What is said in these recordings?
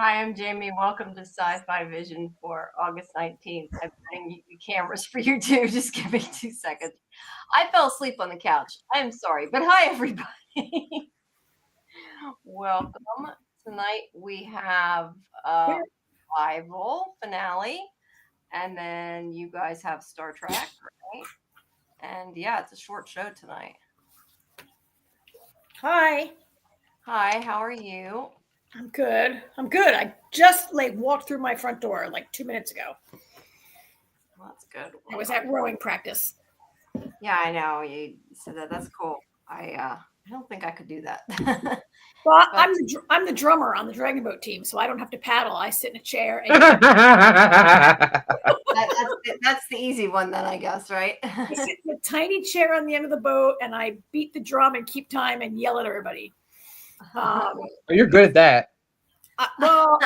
Hi, I'm Jamie. Welcome to Sci-Fi-Vision for August 19th. I'm putting the cameras for you too. Just give me 2 seconds. I fell asleep on the couch. I'm sorry, but hi, everybody. Welcome. Tonight we have a Bible finale, and then you guys have Star Trek, right? And yeah, it's a short show tonight. Hi. Hi, how are you? I'm good. I just walked through my front door 2 minutes ago. Well, that's good. I was at rowing practice. Yeah, I know. You said that. That's cool. I don't think I could do that. Well, But I'm the drummer on the Dragon Boat team, so I don't have to paddle. I sit in a chair and that's the easy one then, I guess, right? I sit in a tiny chair on the end of the boat and I beat the drum and keep time and yell at everybody. You're good at that. Well,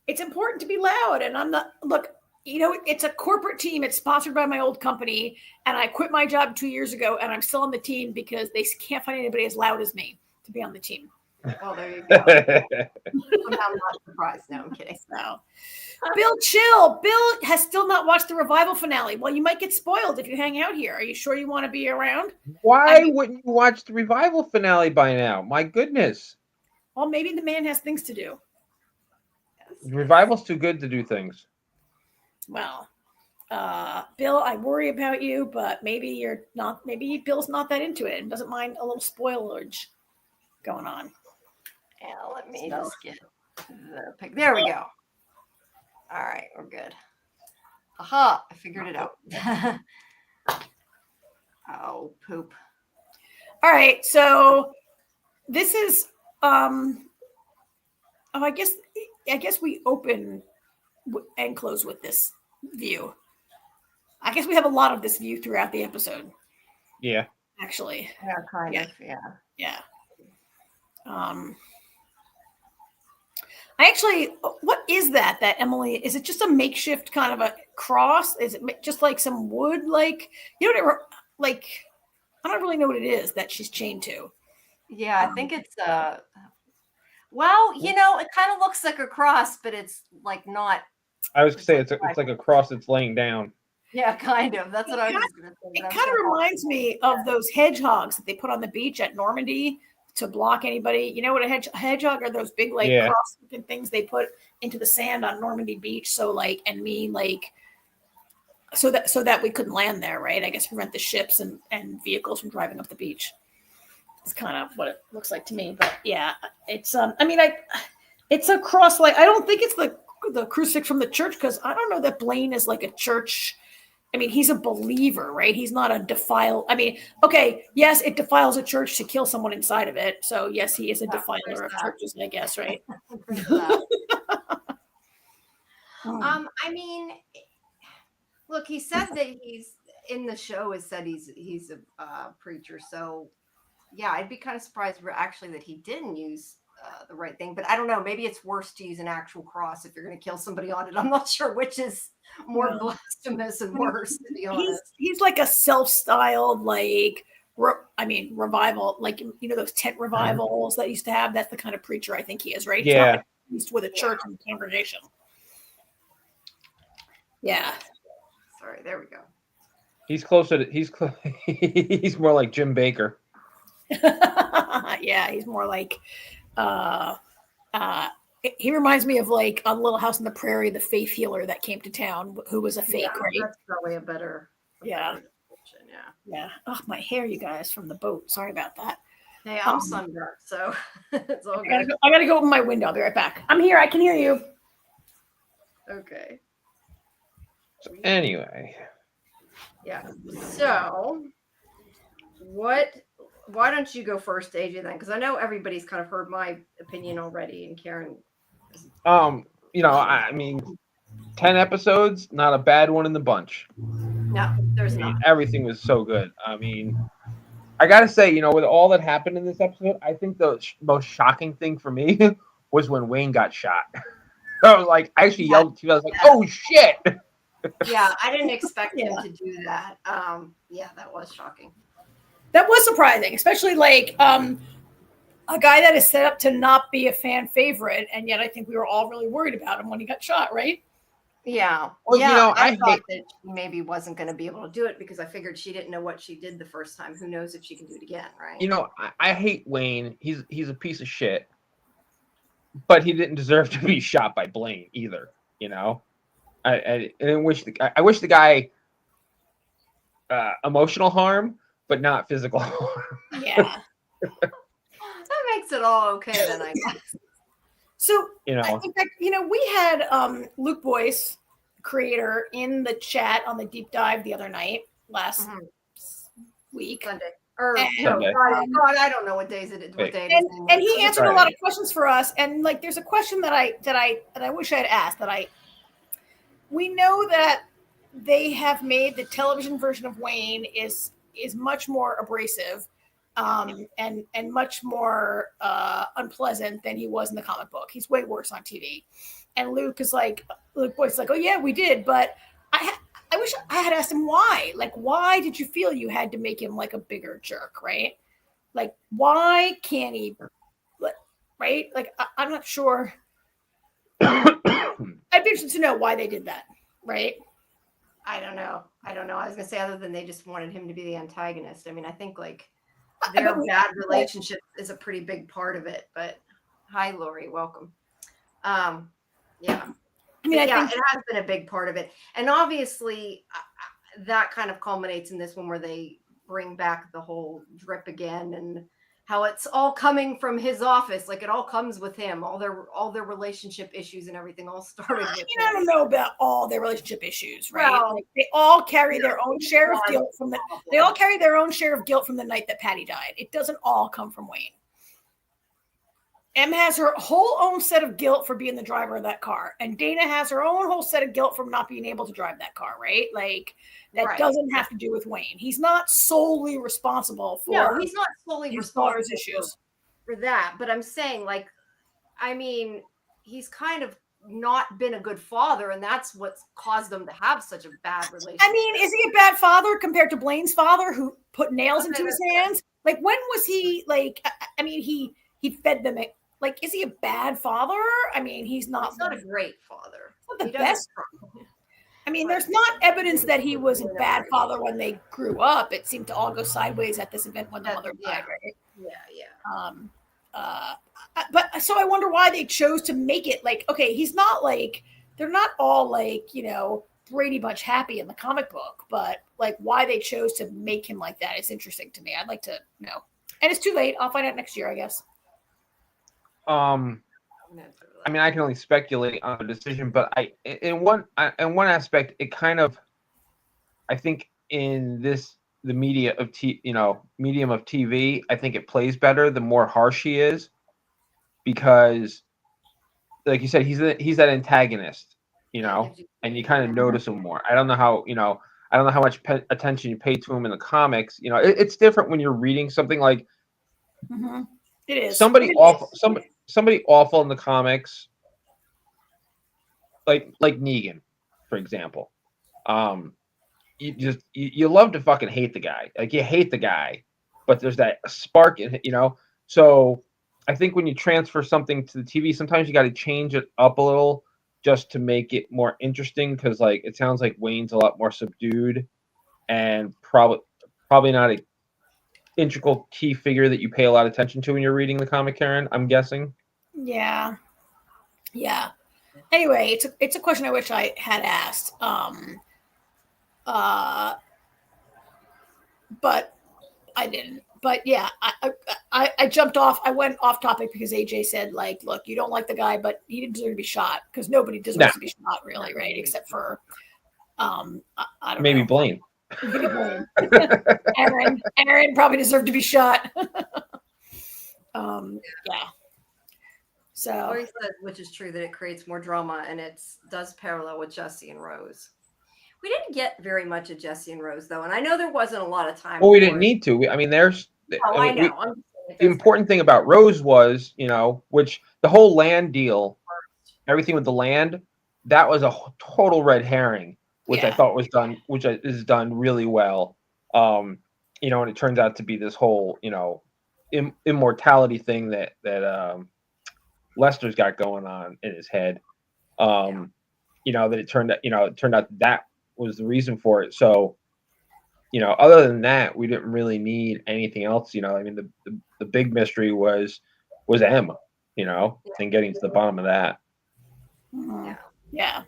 it's important to be loud, and I'm not. Look, it's a corporate team. It's sponsored by my old company, and I quit my job 2 years ago, and I'm still on the team because they can't find anybody as loud as me to be on the team. Well, there you go. I'm not surprised. No, I'm kidding. So, Bill, chill. Bill has still not watched the revival finale. Well, you might get spoiled if you hang out here. Are you sure you want to be around? Why wouldn't you watch the revival finale by now? My goodness. Well, maybe the man has things to do. The revival's too good to do things. Well, Bill, I worry about you, but maybe you're not. Maybe Bill's not that into it and doesn't mind a little spoilage going on. Yeah, let me just get the pic. There we go. All right, we're good. Aha, I figured it out. Oh, poop. All right, so this is I guess we open and close with this view. I guess we have a lot of this view throughout the episode. Yeah. Actually. Yeah, kind of. Yeah. What is that Emily, is it just a makeshift kind of a cross? Is it just like some wood? I don't really know what it is that she's chained to. Yeah, I think it's well, it kind of looks like a cross, but it's like not. I was going to say it's like a cross that's laying down. Yeah, kind of. That's what I was going to say. It kind of reminds me of those hedgehogs that they put on the beach at Normandy to block anybody. You know what a hedgehog are? Those big cross-looking things they put into the sand on Normandy Beach. So so that we couldn't land there, right? I guess prevent the ships and vehicles from driving up the beach. It's kind of what it looks like to me. But yeah, it's it's a cross. I don't think it's the crucifix from the church, because I don't know that Blaine is like a church. I mean, he's a believer, right? He's not a defile. I mean, okay, yes, it defiles a church to kill someone inside of it. So yes, he is a defiler of churches, I guess, right? I mean, look, he said that he's in the show. Has said he's a preacher. So yeah, I'd be kind of surprised actually that he didn't use the right thing. But I don't know. Maybe it's worse to use an actual cross if you're going to kill somebody on it. I'm not sure which is more blasphemous and worse, to be honest. He's like a self-styled, revival, those tent revivals that used to have. That's the kind of preacher I think he is, right? Yeah. He's with a church and congregation. Yeah. Sorry, there we go. He's closer to he's more like Jim Baker. Yeah, he's more like he reminds me of like on Little House on the Prairie, the faith healer that came to town, who was a fake, right? That's probably a better. Yeah. Oh, my hair, you guys, from the boat. Sorry about that. Hey, I'm sunburned, so it's all good. I gotta go open my window. I'll be right back. I'm here. I can hear you. Okay. So anyway. Yeah. So why don't you go first, AJ, then? Because I know everybody's kind of heard my opinion already, and Karen. I mean, 10 episodes, not a bad one in the bunch. No, there's not. Everything was so good. I mean, I gotta say, with all that happened in this episode, I think the most shocking thing for me was when Wayne got shot. I was like, I actually yelled at you. I was like, "Oh shit!" Yeah, I didn't expect him to do that. Yeah, that was shocking. That was surprising, especially a guy that is set up to not be a fan favorite, and yet I think we were all really worried about him when he got shot, right? Yeah. Well, yeah. I I thought hate, that she maybe wasn't going to be able to do it because I figured she didn't know what she did the first time. Who knows if she can do it again, right? I hate Wayne. He's a piece of shit, but he didn't deserve to be shot by Blaine either. I wish the guy emotional harm, but not physical harm. Yeah. That makes it all okay then, I guess. So I think that, we had Luke Boyce, creator, in the chat on the deep dive the other night, last week. Sunday. Or Sunday. God, I don't know what days it is. What day it is anymore. And he answered a lot of questions for us. And like, there's a question that I wish I had asked. We know that they have made the television version of Wayne is much more abrasive, and much more unpleasant than he was in the comic book. He's way worse on TV. And Luke Boyce is like, oh yeah, we did, but I wish I had asked him why. Like, why did you feel you had to make him like a bigger jerk, right? Like, why can't he, right? Like, I'm not sure. I'd be interested to know why they did that, right? I don't know. I was gonna say, other than they just wanted him to be the antagonist. I mean, I think like their bad relationship is a pretty big part of it. But hi, Lori, welcome. Yeah. I mean, it has been a big part of it, and obviously that kind of culminates in this one where they bring back the whole drip again, and how it's all coming from his office. Like, it all comes with him. All their relationship issues and everything all started with him. I don't know about all their relationship issues, right? Well, like, they all carry their own share of guilt from they all carry their own share of guilt from the night that Patty died. It doesn't all come from Wayne. Em has her whole own set of guilt for being the driver of that car, and Dana has her own whole set of guilt from not being able to drive that car, right? Like, that doesn't have to do with Wayne. He's not solely responsible for. No, he's not solely responsible issues for that. But I'm saying, like, I mean, he's kind of not been a good father, and that's what's caused them to have such a bad relationship. I mean, is he a bad father compared to Blaine's father, who put nails into his hands? Like, when was he like? I mean, he fed them. Like, is he a bad father? I mean, he's not a great father. Not the best. I mean, there's not evidence that he was a bad father when they grew up. It seemed to all go sideways at this event when the mother died, right? Yeah. But so I wonder why they chose to make it like, okay, he's not like, they're not all like, Brady Bunch happy in the comic book, but like why they chose to make him like that is interesting to me. I'd like to know. And it's too late. I'll find out next year, I guess. I mean, I can only speculate on the decision, but in one aspect, it kind of, I think in the medium of TV, I think it plays better the more harsh he is, because, like you said, he's that antagonist, and you kind of notice him more. I don't know how much attention you pay to him in the comics. It's different when you're reading something like. Mm-hmm. It is somebody awful in the comics, like Negan, for example. You love to fucking hate the guy. Like, you hate the guy, but there's that spark in it, So I think when you transfer something to the TV, sometimes you got to change it up a little just to make it more interesting, because like it sounds like Wayne's a lot more subdued and probably not a integral key figure that you pay a lot of attention to when you're reading the comic, Karen, I'm guessing. Yeah. Anyway, it's a question I wish I had asked. But I didn't. But yeah, I jumped off. I went off topic because AJ said, like, look, you don't like the guy, but he didn't deserve to be shot, because nobody deserves to be shot, really, right? Except for I don't maybe know. Blaine. Maybe Blaine. Aaron probably deserved to be shot. Yeah. So, Lori said, which is true, that it creates more drama, and it does parallel with Jesse and Rose. We didn't get very much of Jesse and Rose, though, and I know there wasn't a lot of time. Well, we didn't need to. I mean, there's. I know. The important thing about Rose was, which the whole land deal, everything with the land, that was a total red herring, which I thought was done, which is done really well. And it turns out to be this whole, immortality thing that Lester's got going on in his head. That it turned out that was the reason for it. So, other than that, we didn't really need anything else. I mean, the big mystery was M, and getting to the bottom of that. Yeah.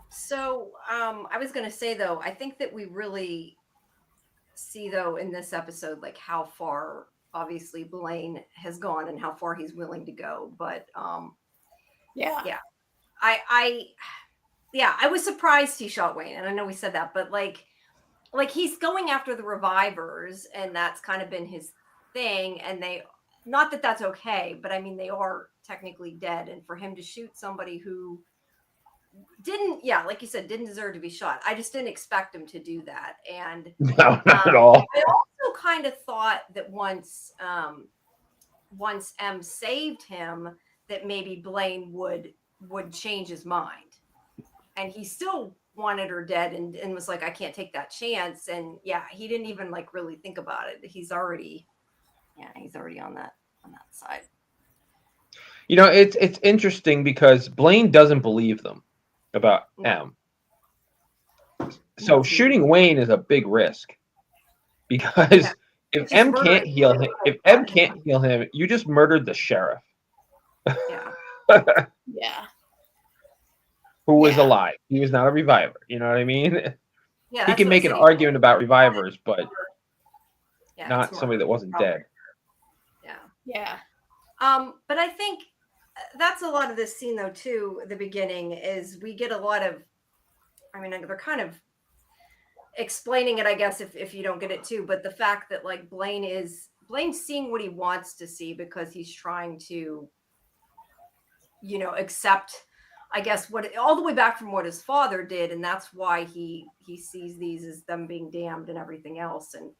So, I was going to say though, I think that we really see though in this episode, like how far obviously Blaine has gone and how far he's willing to go. But, I was surprised he shot Wayne, and I know we said that, but like he's going after the revivers, and that's kind of been his thing. And not that that's okay, but I mean, they are technically dead. And for him to shoot somebody who like you said, didn't deserve to be shot. I just didn't expect him to do that. And no, not at all. I also kind of thought that once M saved him, that maybe Blaine would change his mind. And he still wanted her dead and was like, I can't take that chance. And he didn't even like really think about it. He's already on that side. It's interesting because Blaine doesn't believe them about M. So shooting Wayne is a big risk because if M can't heal him, you just murdered the sheriff. Who was alive. He was not a reviver. You know what I mean? Yeah, he can make an argument about revivers, but not somebody that wasn't dead. Yeah. But I think that's a lot of this scene though too. The beginning is we get a lot of, I mean, they're kind of explaining it, I guess, if you don't get it too, but the fact that like Blaine's seeing what he wants to see because he's trying to, accept, I guess, what all the way back from what his father did. And that's why he sees these as them being damned and everything else. And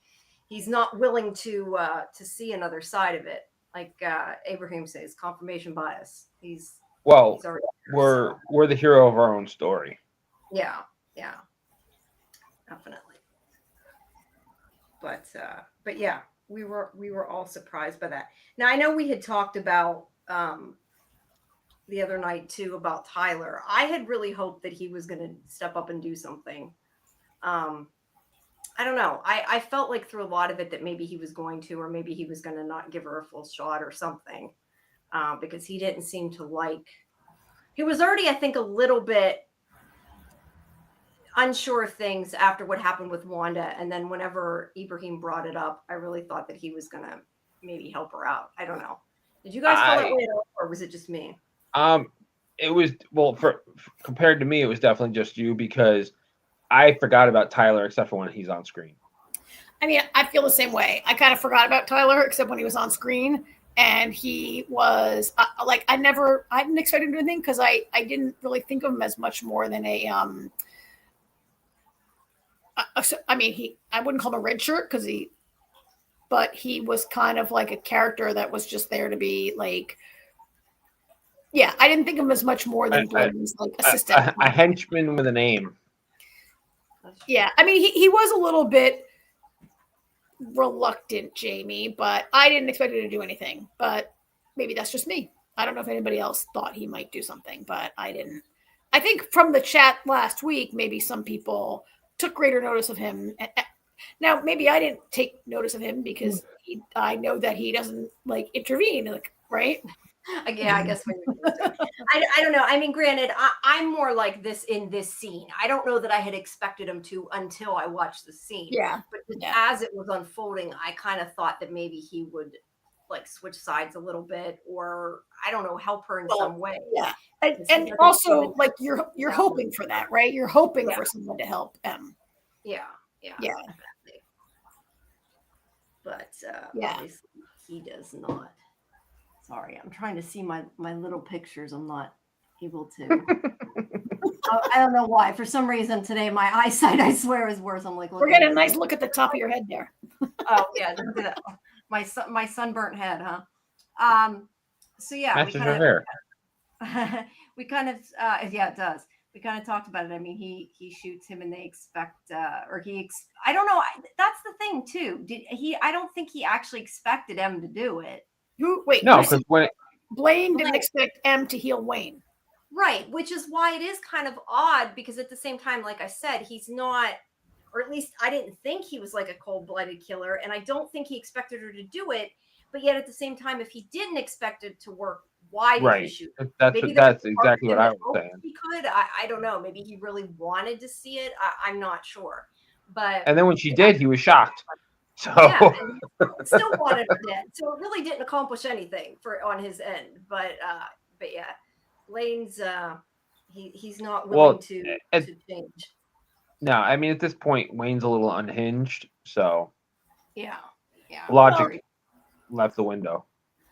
he's not willing to see another side of it. Like Abraham says, confirmation bias. We're the hero of our own story. Yeah, definitely. But yeah, we were all surprised by that. Now I know we had talked about the other night too about Tyler. I had really hoped that he was going to step up and do something. I don't know. I felt like through a lot of it that maybe he was going to, or maybe he was going to not give her a full shot or something, because he didn't seem to like. He was already, I think, a little bit unsure of things after what happened with Wanda, and then whenever Ibrahim brought it up, I really thought that he was going to maybe help her out. I don't know. Did you guys feel that way at all, or was it just me? It was compared to me, it was definitely just you because I forgot about Tyler except for when he's on screen. I mean, I feel the same way. I kind of forgot about Tyler except when he was on screen, and he was I didn't expect him to do anything because I didn't really think of him as much more than a I mean, I wouldn't call him a red shirt but he was kind of like a character that was just there to be like. Yeah, I didn't think of him as much more than Blaine's like assistant. A henchman with a name. Yeah, I mean, he was a little bit reluctant, Jamie, but I didn't expect him to do anything. But maybe that's just me. I don't know if anybody else thought he might do something, but I didn't. I think from the chat last week, maybe some people took greater notice of him. Now, maybe I didn't take notice of him because I know that he doesn't like intervene, like, right? Yeah, I guess I don't know. I mean, granted, I'm more like this in this scene. I don't know that I had expected him to until I watched the scene. Yeah. But as it was unfolding, I kind of thought that maybe he would like switch sides a little bit, or I don't know, help her in some way. Yeah. And also like you're hoping for that, right? You're hoping for someone to help them. Yeah. Definitely. But obviously he does not. Sorry, I'm trying to see my little pictures. I'm not able to. I don't know why. For some reason today, my eyesight, I swear, is worse. I'm like, we're getting a nice look at the top of your head there. Oh yeah, my sunburnt head, huh? So yeah, matches your hair. We kind of yeah, it does. we kind of talked about it. I mean, he shoots him, and they expect, I don't know. That's the thing too. Did he? I don't think he actually expected M to do it. No, because when Blaine didn't expect M to heal Wayne. Right, which is why it is kind of odd, because at the same time, like I said, he's not, or at least I didn't think he was like a cold-blooded killer, and I don't think he expected her to do it. But yet at the same time, if he didn't expect it to work, why did he shoot her? that's exactly what I was saying. He could. I don't know. Maybe he really wanted to see it. I'm not sure. But And then when she did, he was shocked. So yeah, and he still wanted her dead. So it really didn't accomplish anything on his end. But yeah, Lane's he's not willing to change. No, I mean at this point, Wayne's a little unhinged. So yeah, logic left the window.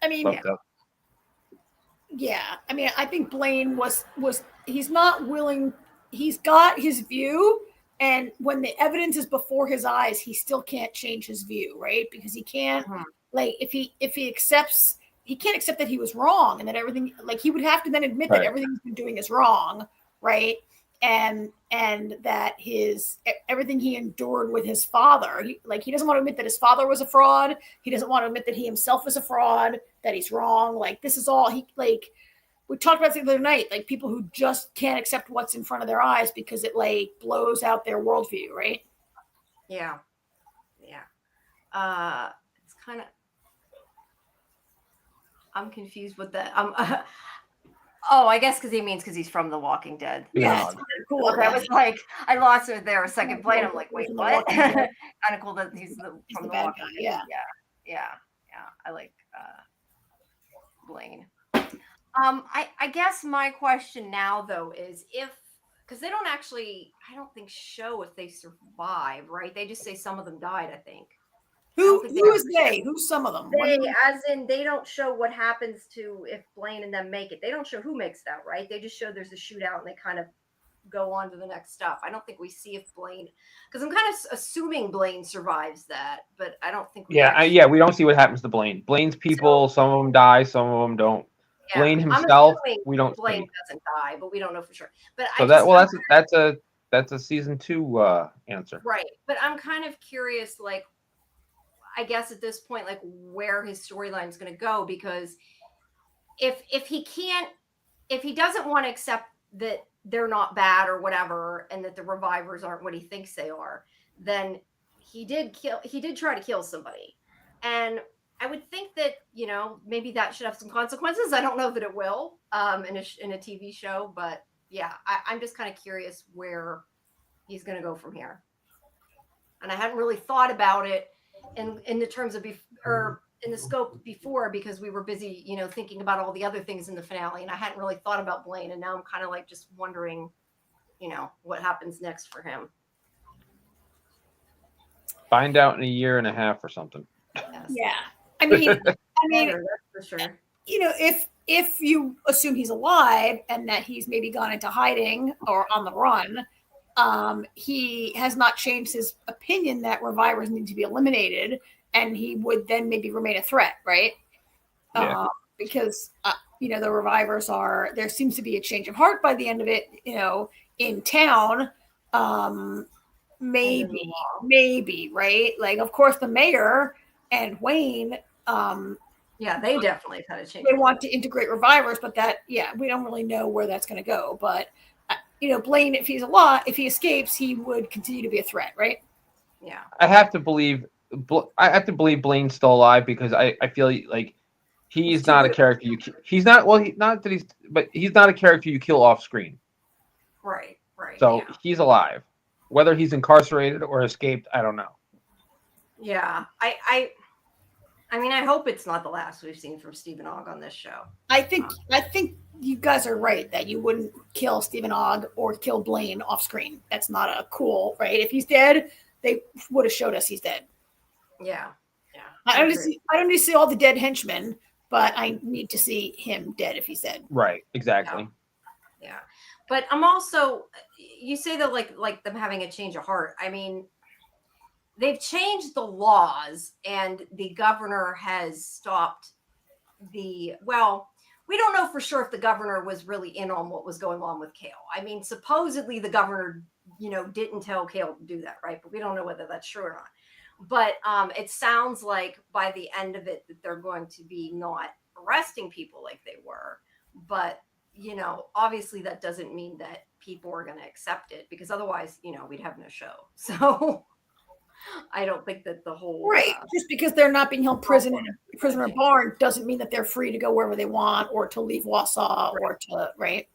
I mean, I mean, I think Blaine was he's not willing. He's got his view, and when the evidence is before his eyes, he still can't change his view, right? Because he can't like if he accepts. He can't accept that he was wrong and that everything, like he would have to then admit that everything he's been doing is wrong, right? And that everything he endured with his father, he doesn't want to admit that his father was a fraud. He doesn't want to admit that he himself is a fraud, that he's wrong. Like this is all we talked about the other night, like people who just can't accept what's in front of their eyes because it like blows out their worldview, right? Yeah. It's kind of. I'm confused with that. Oh, I guess because he's from The Walking Dead. Yeah, cool. Okay, I was like, I lost it there a second. Blaine. I'm like, wait, what? Kind of cool that he's from The Walking Dead. Yeah. I like Blaine. I guess my question now though is because they don't actually, I don't think show if they survive, right? They just say some of them died. I think. Who is they? Who's some of them? They, as in, they don't show what happens to if Blaine and them make it. They don't show who makes it out, right? They just show there's a shootout and they kind of go on to the next stuff. I don't think we see if Blaine, because I'm kind of assuming Blaine survives that, but I don't think. We don't see what happens to Blaine. Blaine's people, some of them die, some of them don't. Yeah, Blaine himself, we don't. Blaine doesn't die, but we don't know for sure. But so that's a season 2 answer, right? But I'm kind of curious, like. I guess at this point, like where his storyline is going to go, because if he doesn't want to accept that they're not bad or whatever, and that the revivers aren't what he thinks they are, then he did try to kill somebody. And I would think that, maybe that should have some consequences. I don't know that it will in a TV show, but yeah, I'm just kind of curious where he's going to go from here. And I hadn't really thought about it in the terms of in the scope before, because we were busy, thinking about all the other things in the finale, and I hadn't really thought about Blaine, and now I'm kind of like just wondering, what happens next for him. Find out in a year and a half or something. Yes. Yeah, I mean, that's for sure. If you assume he's alive and that he's maybe gone into hiding or on the run. He has not changed his opinion that revivers need to be eliminated, and he would then maybe remain a threat, right? Yeah. Because the revivers there seems to be a change of heart by the end of it, in town. Maybe, right? Like, of course, the mayor and Wayne. They definitely had a change. They want to integrate revivers, but we don't really know where that's going to go, but. Blaine, if he escapes, he would continue to be a threat, right? Yeah. I have to believe Blaine's still alive, because I feel like he's not a character he's not a character you kill off screen. Right. So he's alive. Whether he's incarcerated or escaped, I don't know. Yeah. I mean, I hope it's not the last we've seen from Stephen Ogg on this show. I think you guys are right that you wouldn't kill Stephen Ogg or kill Blaine off screen. That's not a cool, right? If he's dead, they would have showed us he's dead. Yeah. I don't need to see all the dead henchmen, but I need to see him dead if he's dead. Right. Exactly. Yeah. But I'm also, you say that like them having a change of heart. I mean, they've changed the laws, and the governor has stopped we don't know for sure if the governor was really in on what was going on with Kale. I mean, supposedly the governor, didn't tell Kale to do that, right? But we don't know whether that's true or not. But it sounds like by the end of it that they're going to be not arresting people like they were. But, obviously that doesn't mean that people are going to accept it, because otherwise, we'd have no show. So I don't think that the whole Right. Just because they're not being held prisoner in a barn doesn't mean that they're free to go wherever they want, or to leave Wausau, or to, right?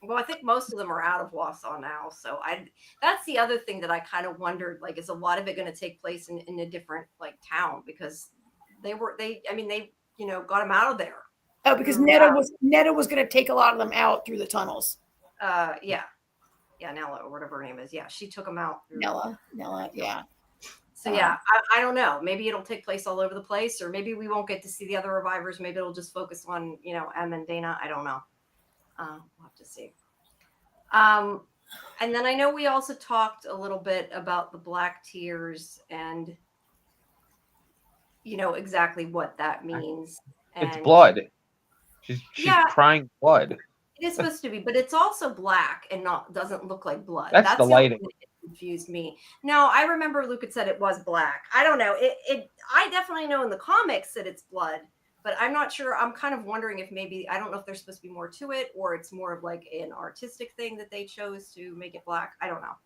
Well, I think most of them are out of Wausau now. So that's the other thing that I kind of wondered, like, is a lot of it going to take place in a different like town, because they got them out of there. Oh, because Netta was going to take a lot of them out through the tunnels. Yeah, Nella, or whatever her name is. Yeah, she took them out. Nella, yeah. So yeah, I don't know. Maybe it'll take place all over the place, or maybe we won't get to see the other revivers. Maybe it'll just focus on Em and Dana. I don't know. We'll have to see. And then I know we also talked a little bit about the black tears and exactly what that means. It's blood. She's Yeah. crying blood. It is supposed to be, but it's also black and doesn't look like blood. That's the lighting. That confused me. No, I remember Luke had said it was black. I don't know. I definitely know in the comics that it's blood, but I'm not sure. I'm kind of wondering if maybe, I don't know if there's supposed to be more to it, or it's more of like an artistic thing that they chose to make it black. I don't know.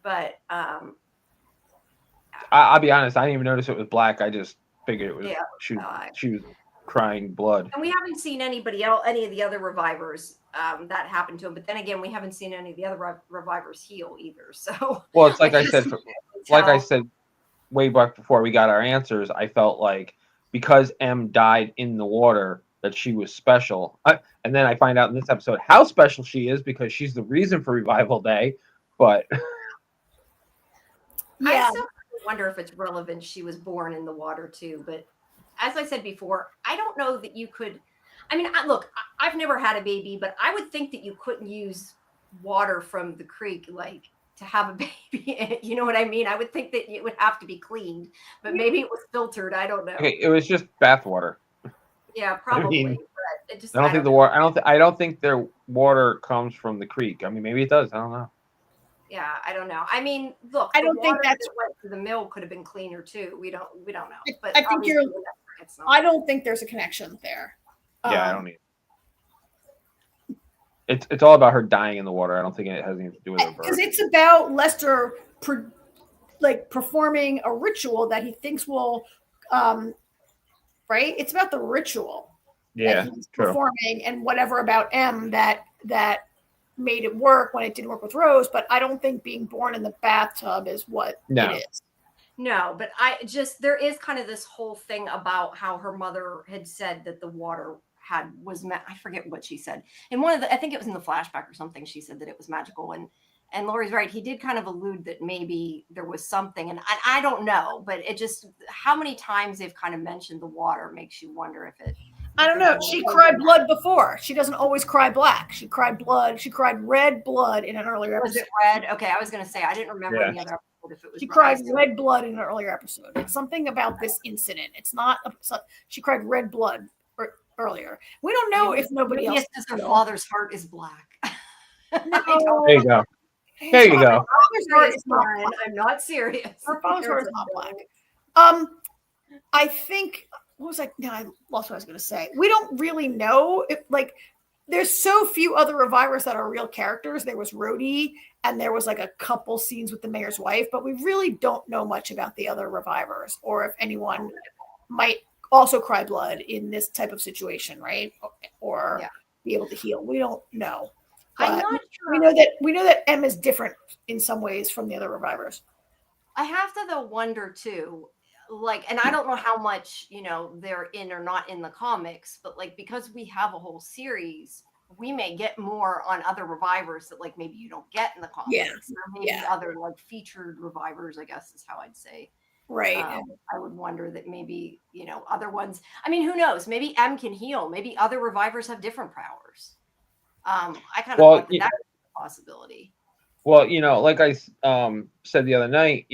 But I'll be honest, I didn't even notice it was black. I just figured it was she was crying blood. And we haven't seen any of the other revivers that happened to him. But then again, we haven't seen any of the other revivers heal either. So well, it's like I said way back before we got our answers. I felt like because M died in the water that she was special, and then I find out in this episode how special she is, because she's the reason for Revival Day. But yeah, I still wonder if it's relevant. She was born in the water too, but as I said before, I don't know that you could. I mean, look, I've never had a baby, but I would think that you couldn't use water from the creek, like, to have a baby in it. You know what I mean? I would think that it would have to be cleaned, but maybe it was filtered. I don't know. Okay, it was just bath water. Yeah, probably. I mean, but it just, I don't think their water comes from the creek. I mean, maybe it does. I don't know. Yeah, I don't know. I mean, look, I don't think that went to the mill could have been cleaner too. We don't know. But I think I don't think there's a connection there. Yeah, I don't either. It's all about her dying in the water. I don't think it has anything to do with her birth. Because it's about Lester performing a ritual that he thinks will, right? It's about the ritual that he's performing, and whatever about M that made it work when it didn't work with Rose. But I don't think being born in the bathtub is what it is. No, but there is kind of this whole thing about how her mother had said that the water I forget what she said. And I think it was in the flashback or something, she said that it was magical. And Lori's right. He did kind of allude that maybe there was something, and I don't know, but it just, how many times they've kind of mentioned the water makes you wonder if it. I don't know. She cried blood before. She doesn't always cry black. She cried blood. She cried red blood in an earlier episode. Was it red? Okay, I was going to say, I didn't remember the other episode if it was. She cried red blood in an earlier episode. It's something about this incident. It's not. She cried red blood earlier. We don't know if nobody else. Yes, her father's heart is black. No. There you go. There you go. I'm not serious. Her father's heart is not black. I think. What was I? No, I lost what I was going to say. We don't really know if, like, there's so few other revivers that are real characters. There was Rhodey, and there was like a couple scenes with the mayor's wife, but we really don't know much about the other revivers, or if anyone might also cry blood in this type of situation, right? Or be able to heal. We don't know. I'm not sure. We know that M is different in some ways from the other revivers. I have to though wonder too, like, and I don't know how much they're in or not in the comics, but like, because we have a whole series, we may get more on other revivers that like maybe you don't get in the comics, or maybe other like featured revivers, I guess is how I'd say. Right. I would wonder that maybe other ones. I mean, who knows? Maybe M can heal. Maybe other revivers have different powers. I kind of thought that was a possibility. Well, like I said the other night,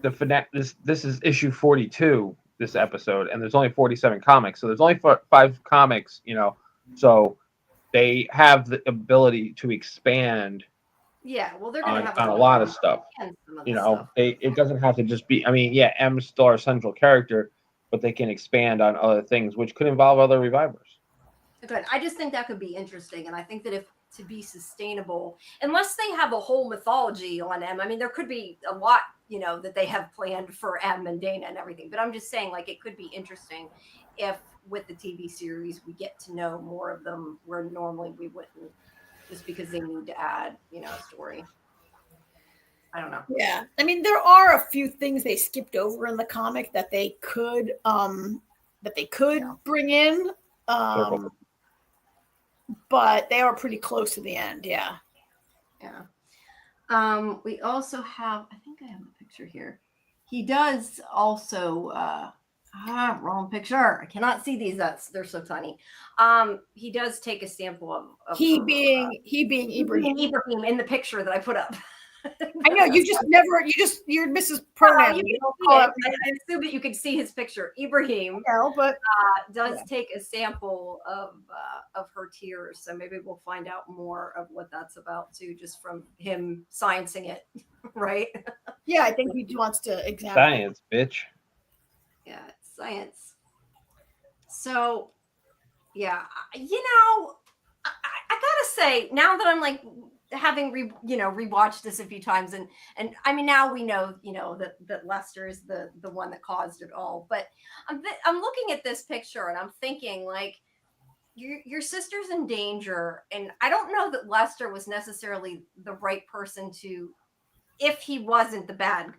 this is issue 42. this episode, and there's only 47 comics, so there's only 5 comics, so they have the ability to expand Yeah, well, they're gonna have on a lot of stuff. and some of the stuff. It doesn't have to just be. I mean, yeah, M's still our central character, but they can expand on other things, which could involve other revivers. Good. I just think that could be interesting, and I think that if to be sustainable, unless they have a whole mythology on M, I mean, there could be a lot, that they have planned for M and Dana and everything. But I'm just saying, like, it could be interesting if with the TV series we get to know more of them where normally we wouldn't, just because they need to add, a story. I don't know. Yeah, I mean, there are a few things they skipped over in the comic that they could bring in. But they are pretty close to the end. Yeah. We also have, I think I have a picture here. He does also, wrong picture. I cannot see these. They're so tiny. He does take a sample of he being Ibrahim. Ibrahim in the picture that I put up. I know you're Mrs. Pronoun. I assume that you could see his picture. Ibrahim but does take a sample of her tears, so maybe we'll find out more of what that's about too, just from him sciencing it, right? Yeah, I think he wants to examine science, bitch. Yeah, it's science. So, yeah, I gotta say, now that I'm like having rewatched this a few times, and I mean, now we know that Lester is the one that caused it all, but I'm looking at this picture and I'm thinking, like, your sister's in danger, and I don't know that Lester was necessarily the right person to, if he wasn't the bad,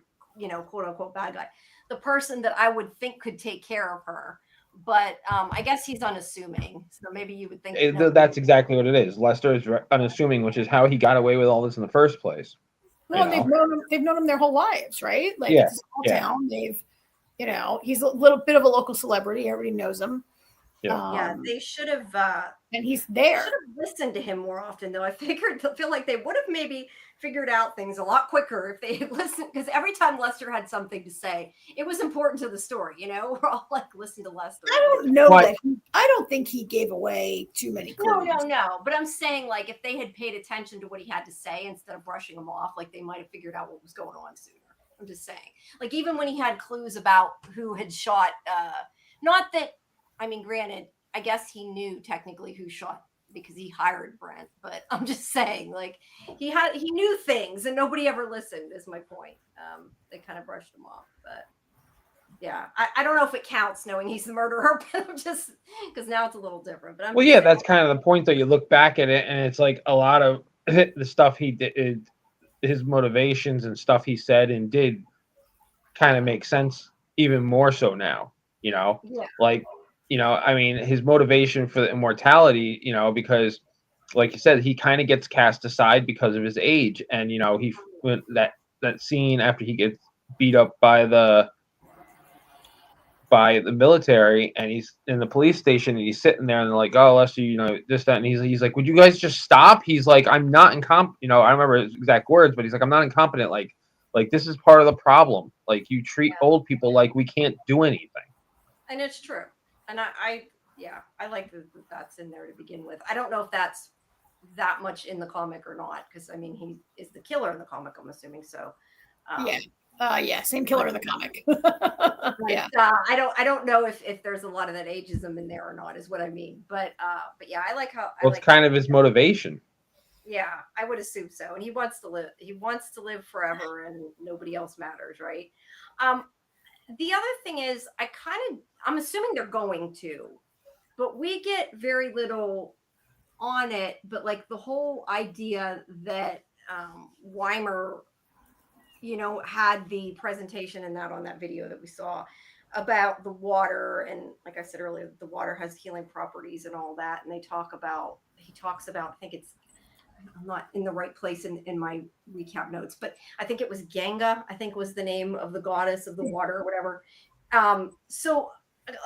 quote unquote bad guy, the person that I would think could take care of her. But I guess he's unassuming, so maybe you would think that's exactly what it is. Lester is unassuming, which is how he got away with all this in the first place. Well, they've known him their whole lives, right? Like, it's a small town. They've, he's a little bit of a local celebrity. Everybody knows him. They should have, and he's there. Should have listened to him more often, though. I feel like they would have maybe figured out things a lot quicker if they had listened, because every time Lester had something to say, it was important to the story. We're all like, listen to Lester. I don't know that. I don't think he gave away too many clues. No. But I'm saying, like, if they had paid attention to what he had to say instead of brushing him off, like, they might have figured out what was going on sooner. I'm just saying, like, even when he had clues about who had shot, not that. I mean, granted, I guess he knew technically who shot because he hired Brent, but I'm just saying, like, he knew things and nobody ever listened, is my point. They kind of brushed him off, but yeah, I don't know if it counts knowing he's the murderer, but I'm just, because now it's a little different. But that's kind of the point, though. You look back at it and it's like a lot of the stuff he did, his motivations and stuff he said and did kind of make sense even more so now, like, I mean, his motivation for the immortality, because, like you said, he kind of gets cast aside because of his age, and he went that scene after he gets beat up by the military, and he's in the police station, and he's sitting there, and they're like, "Oh, Lester, this, that," and he's like, "Would you guys just stop?" He's like, "I'm not incompetent." I remember his exact words, but he's like, "I'm not incompetent. Like this is part of the problem. Like, you treat old people like we can't do anything." And it's true. And I like that that's in there to begin with. I don't know if that's that much in the comic or not, because I mean, he is the killer in the comic, I'm assuming. So same killer in the comic. Yeah. I don't know if there's a lot of that ageism in there or not, is what I mean. But yeah, I like how. It's kind of his motivation. Yeah, I would assume so. And he wants to live. He wants to live forever, and nobody else matters, right? The other thing is, I'm assuming they're going to, but we get very little on it. But like the whole idea that Weimer, had the presentation and that on that video that we saw about the water, and like I said earlier, the water has healing properties and all that. And he talks about, I think it's, I'm not in the right place in my recap notes, but I think it was Ganga, I think was the name of the goddess of the water or whatever. So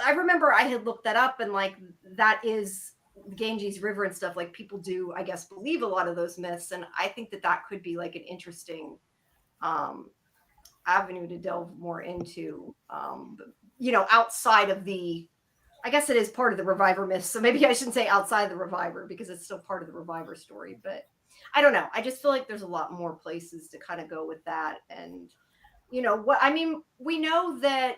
I remember I had looked that up, and like, that is the Ganges River and stuff. Like, people do, I guess, believe a lot of those myths. And I think that could be like an interesting avenue to delve more into, outside of the, I guess it is part of the Reviver myth. So maybe I shouldn't say outside the Reviver because it's still part of the Reviver story. But I don't know. I just feel like there's a lot more places to kind of go with that. And, what I mean, we know that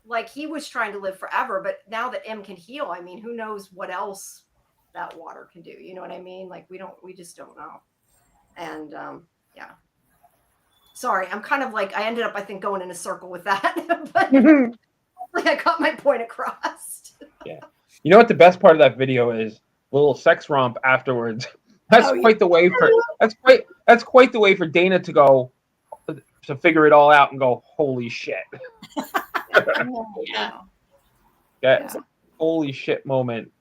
like he was trying to live forever, but now that M can heal, I mean, who knows what else that water can do? You know what I mean? Like we just don't know. And yeah. Sorry, I'm kind of like I ended up, I think, going in a circle with that, but like I got my point across. Yeah. You know what the best part of that video is? A little sex romp afterwards. That's quite the way for that's quite the way for Dana to go to figure it all out and go, holy shit. Yeah. Yeah. Holy shit moment.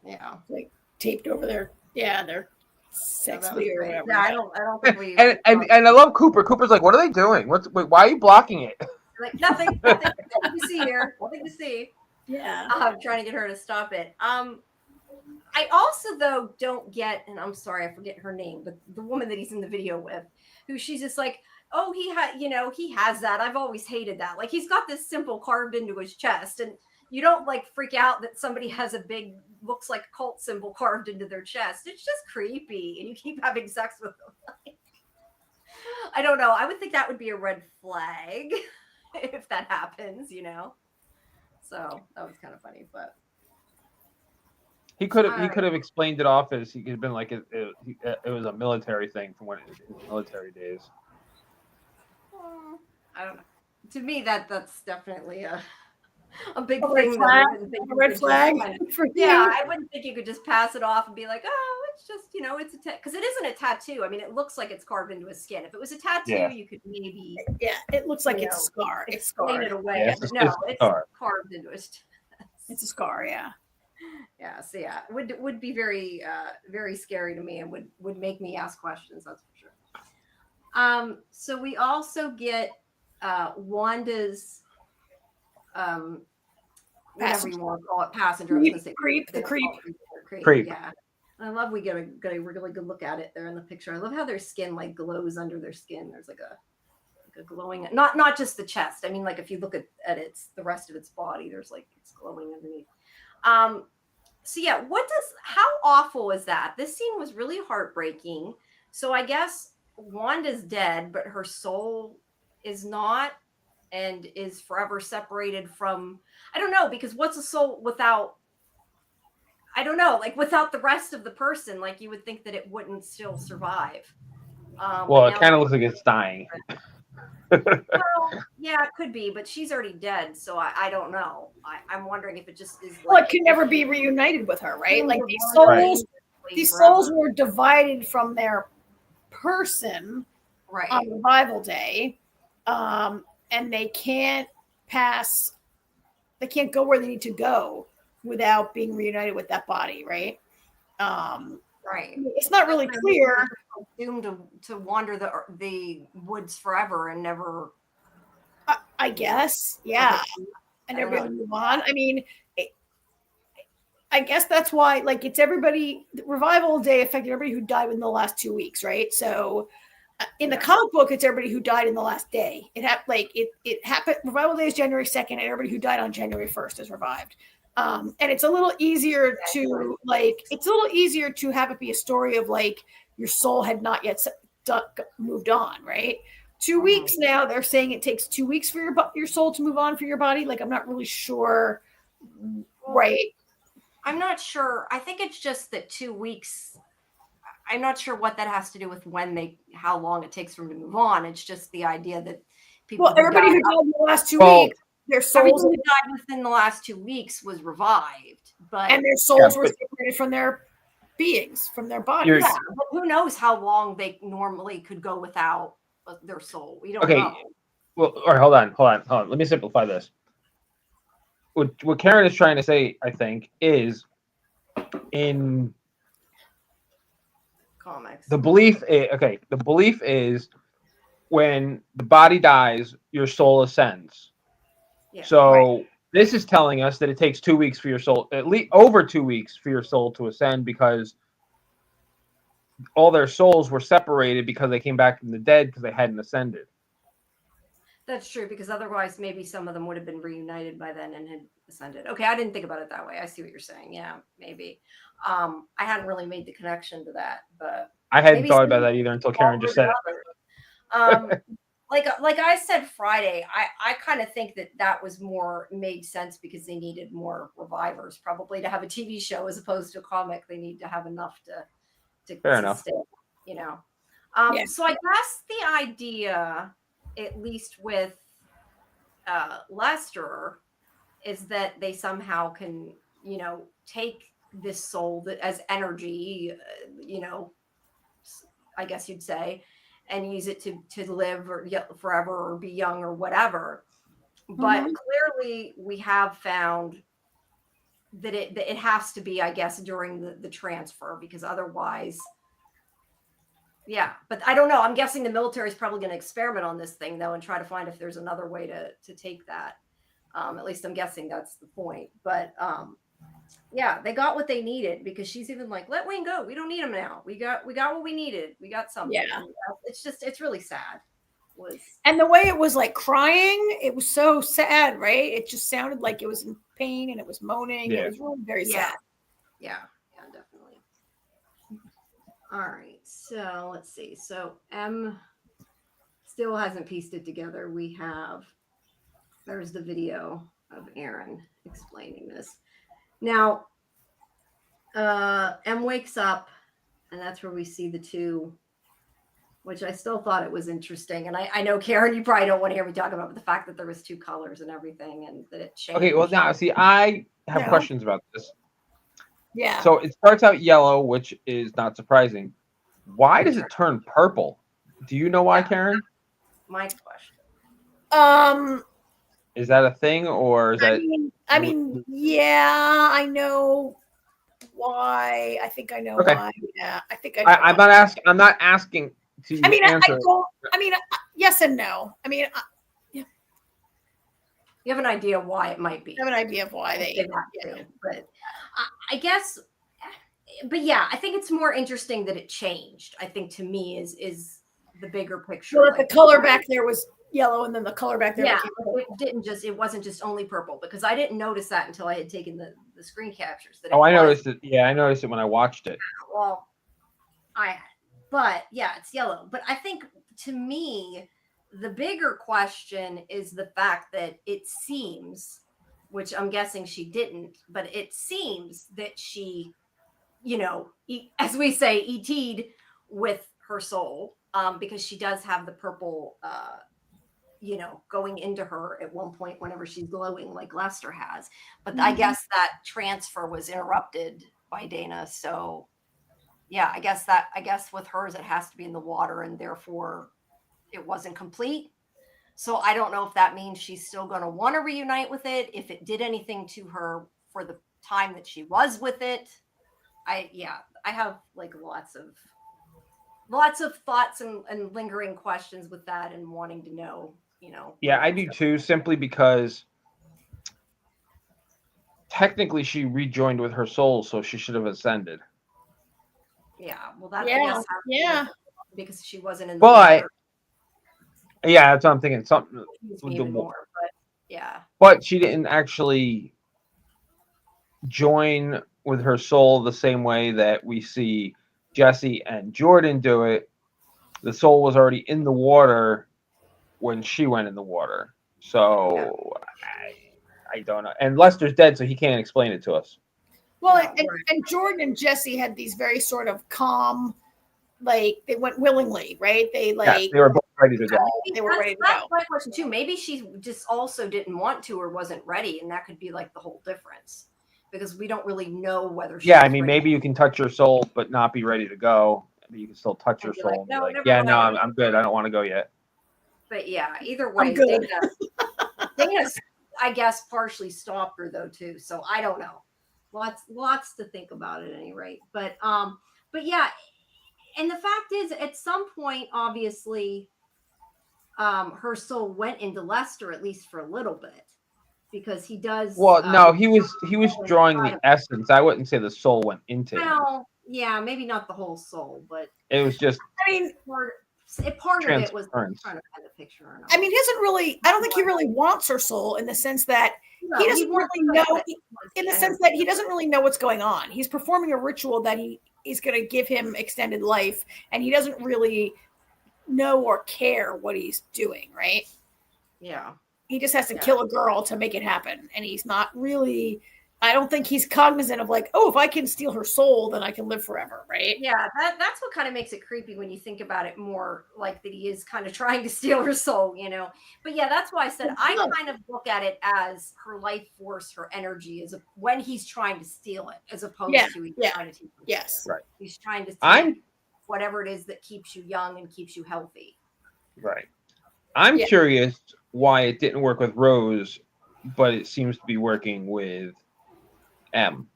Yeah. Like taped over their sexy or whatever. Yeah, I don't think we and I love Cooper. Cooper's like, what are they doing? Why are you blocking it? like nothing to see here. Nothing to see. Yeah. I'm trying to get her to stop it. I also though don't get, and I'm sorry, I forget her name, but the woman that he's in the video with, who she's just like, oh, he has that. I've always hated that. Like he's got this symbol carved into his chest, and you don't like freak out that somebody has a big, looks like cult symbol carved into their chest. It's just creepy, and you keep having sex with them. I don't know. I would think that would be a red flag if that happens, So that was kind of funny, but. He could have explained it off as he could have been like it was a military thing from when his military days. I don't know. To me, that's definitely a big A thing. red flag. Yeah, I wouldn't think you could just pass it off and be like, oh, it's just it's a because it isn't a tattoo. I mean, it looks like it's carved into his skin. If it was a tattoo, you could maybe it looks like it's a scar. It's explain scarred. it away. Yeah, it's carved into his chest. It's a scar, yeah. Yeah, so yeah, would be very very scary to me and would make me ask questions, that's for sure. So we also get Wanda's whatever you want to call it, passenger. I was gonna say creep. Yeah. I love we get a really good look at it there in the picture. I love how their skin like glows under their skin. There's like a glowing, not just the chest. I mean, like if you look at its the rest of its body, there's like it's glowing underneath. So yeah, how awful is that? This scene was really heartbreaking. So I guess Wanda's dead, but her soul is not and is forever separated from, I don't know, because what's a soul without, I don't know, like without the rest of the person, like you would think that it wouldn't still survive. Well, it kind of looks like it's dying. Well, yeah, it could be, but she's already dead, so I don't know. I'm wondering if it just is. Like, well, it can never be reunited with her, right? Like these souls were divided from their person on Revival Day, and they can't go where they need to go without being reunited with that body, right? Right. It's not really clear. Doomed to wander the woods forever and never. I guess, yeah, and everybody move on. I mean, I guess that's why, like, it's everybody. Revival Day affected everybody who died in the last 2 weeks, right? So, in the comic book, it's everybody who died in the last day. It happened. Revival Day is January 2nd, and everybody who died on January 1st is revived. And it's a little easier to have it be a story of like your soul had not yet moved on, right? 2 weeks now, they're saying it takes 2 weeks for your soul to move on for your body. Like, I'm not really sure, right? I'm not sure. I think it's just that 2 weeks. I'm not sure what that has to do with how long it takes for them to move on. It's just the idea that people. Well, everybody who died in the last 2 weeks. Their souls who died within the last 2 weeks was revived, and their souls were separated from their beings, from their bodies. Yeah, but who knows how long they normally could go without their soul? We don't know. Well, all right, hold on. Let me simplify this. What Karen is trying to say, I think, is in comics. The belief is when the body dies, your soul ascends. Yeah, so this is telling us that it takes 2 weeks for your soul, at least over 2 weeks for your soul to ascend, because all their souls were separated because they came back from the dead because they hadn't ascended. That's true, because otherwise maybe some of them would have been reunited by then and had ascended. Okay, I didn't think about it that way. I see what you're saying. Yeah, maybe. I hadn't really made the connection to that, but I hadn't maybe thought some about that either until Karen stronger just than said it. others. Like I said Friday, I kind of think that was more made sense because they needed more revivers, probably to have a TV show as opposed to a comic. They need to have enough to Fair enough. stay, you know. Yeah. So I guess the idea, at least with Lester, is that they somehow can, take this soul that as energy, I guess you'd say, and use it to live or forever or be young or whatever. But clearly, we have found that it has to be, I guess, during the transfer, because otherwise. Yeah, but I don't know. I'm guessing the military is probably going to experiment on this thing, though, and try to find if there's another way to take that. At least I'm guessing that's the point. But yeah, they got what they needed, because she's even like, let Wayne go. We don't need him now. We got what we needed. We got something. Yeah. It's really sad. And the way it was like crying, it was so sad, right? It just sounded like it was in pain and it was moaning. Yeah. It was really very sad. Yeah, definitely. All right, so let's see. So M still hasn't pieced it together. There's the video of Aaron explaining this. Now, M wakes up, and that's where we see the two, which I still thought it was interesting. And I know, Karen, you probably don't want to hear me talk about the fact that there was two colors and everything, and that it changed. Okay, well, now, see, I have questions about this. Yeah. So it starts out yellow, which is not surprising. Why does it turn purple? Do you know why, Karen? My question. Is that a thing, or is that? I mean, yeah, I know why. I think I know why. Yeah, I think I know. I'm not asking. I'm not asking to answer. Yes and no. I mean, you have an idea why it might be. I have an idea of why they do, but I guess. But yeah, I think it's more interesting that it changed. I think, to me, is the bigger picture. So the color back there was yellow, and then the color back there. Yeah, it wasn't just only purple, because I didn't notice that until I had taken the screen captures. I noticed it. Yeah, I noticed it when I watched it. Well, but yeah, it's yellow. But I think, to me, the bigger question is the fact that it seems, which I'm guessing she didn't, but it seems that she, as we say, ET'd with her soul, because she does have the purple, going into her at one point whenever she's glowing, like Lester has. But I guess that transfer was interrupted by Dana. So yeah, I guess with hers, it has to be in the water, and therefore it wasn't complete. So I don't know if that means she's still going to want to reunite with it, if it did anything to her for the time that she was with it. I have like lots of thoughts and lingering questions with that, and wanting to know, Yeah, I do too, simply because technically she rejoined with her soul, so she should have ascended. Yeah, well, that I guess because she wasn't in the water. Yeah, that's what I'm thinking. Something more, but yeah. But she didn't actually join with her soul the same way that we see Jesse and Jordan do it. The soul was already in the water when she went in the water. So I don't know. And Lester's dead, so he can't explain it to us. Well, and Jordan and Jesse had these very sort of calm, like they went willingly, right? They were both ready to go. They were ready to go. That's my question too. Maybe she just also didn't want to, or wasn't ready, and that could be like the whole difference, because we don't really know whether. Yeah, I mean, maybe you can touch your soul but not be ready to go. But you can still touch your soul and be like, yeah, no, I'm good. I don't want to go yet. But yeah, either way, Dana, I guess, partially stopped her though too. So I don't know. Lots to think about at any rate. But yeah, and the fact is, at some point, obviously, her soul went into Lester, at least for a little bit, because he does. Well, no, he was drawing the essence. I wouldn't say the soul went into him. Well, yeah, maybe not the whole soul, but it was just. I mean, part of it was Transference. trying to find the picture. Or not. I mean, he doesn't really. I don't think he really wants her soul in the sense that No, he doesn't wants really her know. to- In the sense that he doesn't really know what's going on. He's performing a ritual that is going to give him extended life, and he doesn't really know or care what he's doing. Right? Yeah. He just has to kill a girl to make it happen, and he's not really. I don't think he's cognizant of like, oh, if I can steal her soul, then I can live forever, right? Yeah, that's what kind of makes it creepy when you think about it more, like that he is kind of trying to steal her soul, you know. But yeah, that's why I said I kind of look at it as her life force, her energy is when he's trying to steal it, as opposed to he's trying to teach her. Yes, right. He's trying to take whatever it is that keeps you young and keeps you healthy. Right. I'm curious why it didn't work with Rose, but it seems to be working with M.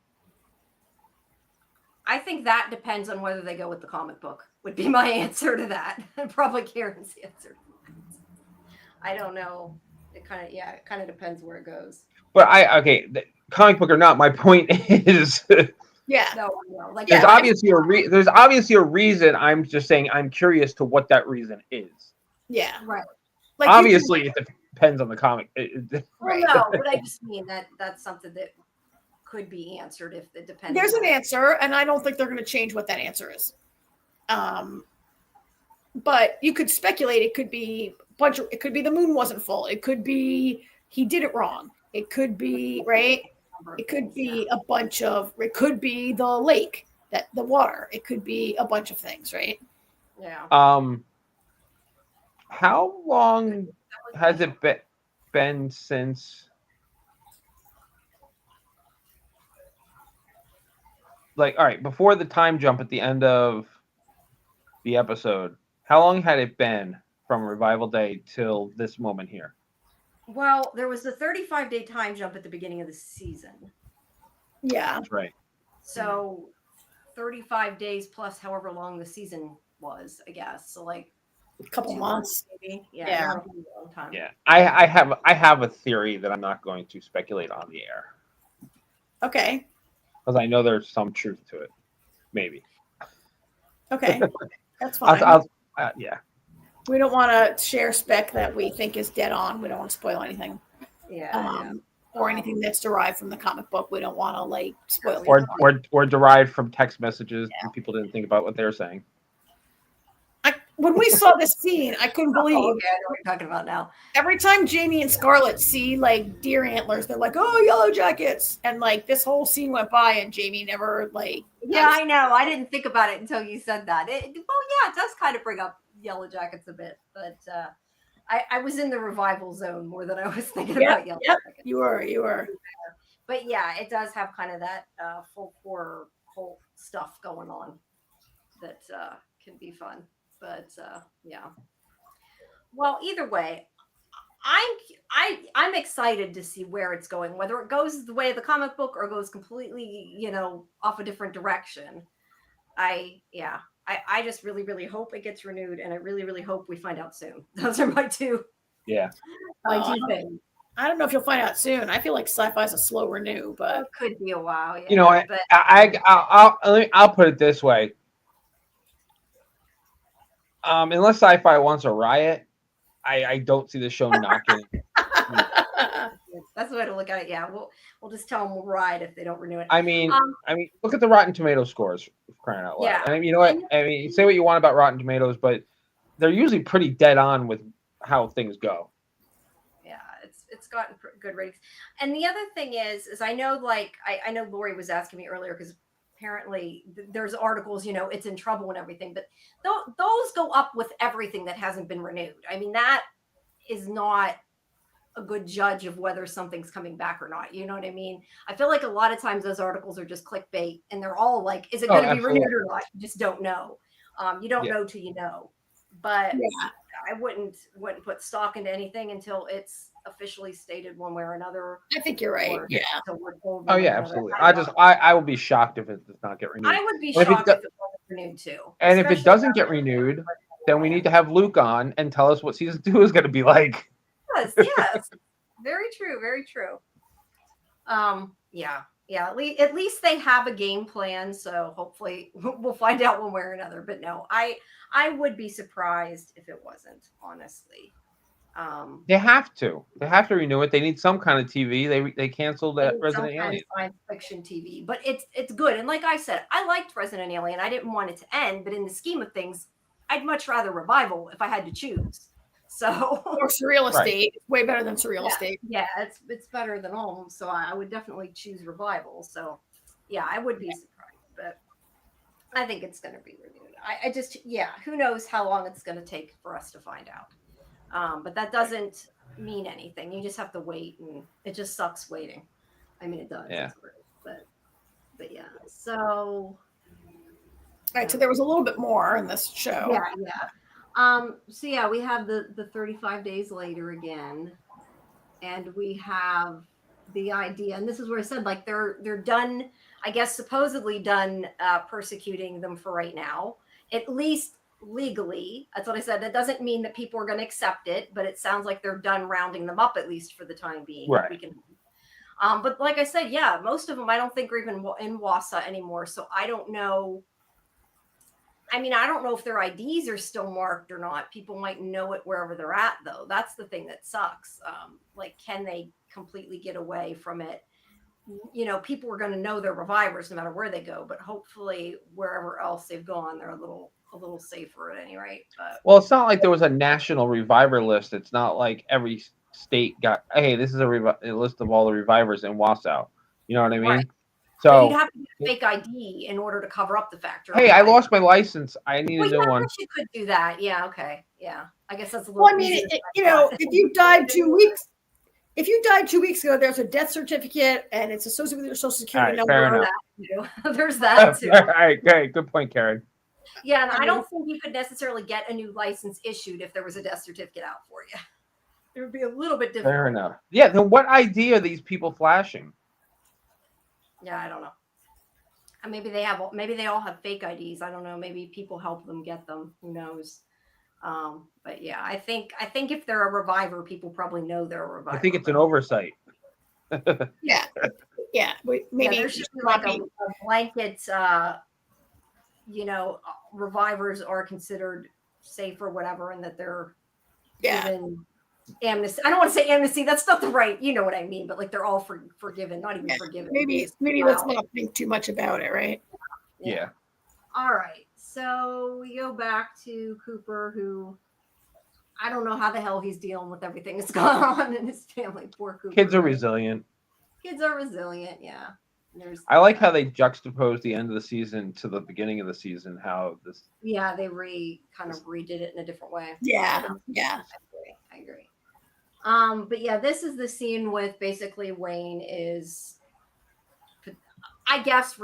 I think that depends on whether they go with the comic book, would be my answer to that. Probably Karen's answer. I don't know. It kind of depends where it goes. But the comic book or not, my point is Like there's obviously a reason. I'm just saying I'm curious to what that reason is. Yeah. Right. Like obviously it depends on the comic. Right. No, but I just mean that's something that could be answered if it depends. There's an answer, and I don't think they're going to change what that answer is. But you could speculate. It could be it could be the moon wasn't full. It could be he did it wrong. It could be right. It could be a bunch of. It could be the lake, the water. It could be a bunch of things, right? Yeah. How long has it been since? Like, all right, before the time jump at the end of the episode, how long had it been from Revival Day till this moment here? Well, there was the 35-day time jump at the beginning of the season. Yeah. That's right. So 35 days plus however long the season was, I guess. So like a couple months. Maybe. Yeah. A long time. Yeah. I have a theory that I'm not going to speculate on the air. Okay. Because I know there's some truth to it. Maybe. Okay. That's fine. Yeah. We don't want to share spec that we think is dead on. We don't want to spoil anything. Yeah. Or anything that's derived from the comic book. We don't want to like spoil or derived from text messages and people didn't think about what they were saying. When we saw this scene, I couldn't believe. Okay, I know what you're talking about now. Every time Jamie and Scarlett see like deer antlers, they're like, "Oh, yellow jackets!" And like this whole scene went by, and Jamie never like. Yeah, I know. I didn't think about it until you said that. It does kind of bring up yellow jackets a bit, but I was in the revival zone more than I was thinking about yellow jackets. You were. But yeah, it does have kind of that full horror cult stuff going on that can be fun. But yeah. Well, either way, I'm excited to see where it's going, whether it goes the way of the comic book or goes completely, off a different direction. I just really, really hope it gets renewed, and I really, really hope we find out soon. Those are my two. Yeah. My two things. I don't know if you'll find out soon. I feel like sci-fi is a slow renew, but it could be a while. Yeah, I'll put it this way. Unless sci-fi wants a riot, I don't see the show not getting. That's the way to look at it. Yeah, we'll just tell them we'll riot if they don't renew it. I mean, look at the Rotten Tomato scores, crying out loud. Yeah. And you know what? I mean, say what you want about Rotten Tomatoes, but they're usually pretty dead on with how things go. Yeah, it's gotten good ratings. And the other thing is I know, like I know Lori was asking me earlier because apparently there's articles, it's in trouble and everything, but those go up with everything that hasn't been renewed. I mean, that is not a good judge of whether something's coming back or not. You know what I mean? I feel like a lot of times those articles are just clickbait, and they're all like, is it going to be renewed or not? You just don't know. You don't know till you know. But I wouldn't put stock into anything until it's officially stated one way or another. I think you're right. Yeah. Oh yeah, absolutely. I will be shocked if it does not get renewed. I would be shocked if it wasn't renewed too. And if it doesn't get renewed, then we need to have Luke on and tell us what season 2 is going to be like. Yes, very true, very true. Yeah, Yeah, at least they have a game plan, so hopefully we'll find out one way or another. But no, I would be surprised if it wasn't, honestly. They have to. They have to renew it. They need some kind of TV. They canceled They that need some Resident kind Alien. of science fiction TV, but it's good. And like I said, I liked Resident Alien. I didn't want it to end, but in the scheme of things, I'd much rather revival if I had to choose. So Or Surreal Right. Estate. Way better than Surreal Estate. yeah, it's better than home. So I would definitely choose revival. So yeah, I would be surprised, but I think it's going to be renewed. I just, yeah, who knows how long it's going to take for us to find out. But that doesn't mean anything. You just have to wait, and it just sucks waiting. I mean, it does. Yeah. It's great, but yeah. So All right, so there was a little bit more in this show. yeah. So yeah, we have the 35 days later again, and we have the idea, and this is where I said, like, they're done, I guess, supposedly done persecuting them for right now, at least legally. That's what I said. That doesn't mean that people are going to accept it, but it sounds like they're done rounding them up, at least for the time being. Right. We can, but like I said, yeah, most of them I don't think are even in Wassa anymore, so I don't know. I mean, I don't know if their IDs are still marked or not. People might know it wherever they're at, though. That's the thing that sucks. Like, can they completely get away from it? You know, people are going to know they're revivers no matter where they go, but hopefully wherever else they've gone, they're a little safer at any rate. But Well, it's not like there was a national reviver list. It's not like every state got, hey, this is a list of all the revivers in Wausau. You know what I mean? Right. So you'd have to get a fake ID in order to cover up the fact. Hey, I lost my license. I need a new I one. guess you could do that. Yeah. Okay. Yeah. I guess that's a little. Well, I mean, if you died 2 weeks, if you died 2 weeks ago, there's a death certificate and it's associated with your social security number. Fair enough. There's that too. All right, great. Good point, Karen. Yeah, and I don't think you could necessarily get a new license issued if there was a death certificate out for you. It would be a little bit difficult. Fair enough. Yeah, then what ID are these people flashing? Yeah, I don't know. And maybe they all have fake IDs. I don't know. Maybe people help them get them. Who knows? But yeah, I think if they're a reviver, people probably know they're a reviver. I think it's an oversight. Yeah. Maybe there should be like a blanket. Revivers are considered safe or whatever, and that they're given amnesty. I don't want to say amnesty. That's not the right. You know what I mean? But like they're all forgiven, not even forgiven. Maybe let's not think too much about it, right? Yeah. All right. So we go back to Cooper, who I don't know how the hell he's dealing with everything that's going on in his family. Poor Cooper. Kids are resilient. Yeah. I like how they juxtapose the end of the season to the beginning of the season. How this? Yeah, they kind of redid it in a different way. Yeah. I agree. But yeah, this is the scene with basically Wayne is, I guess,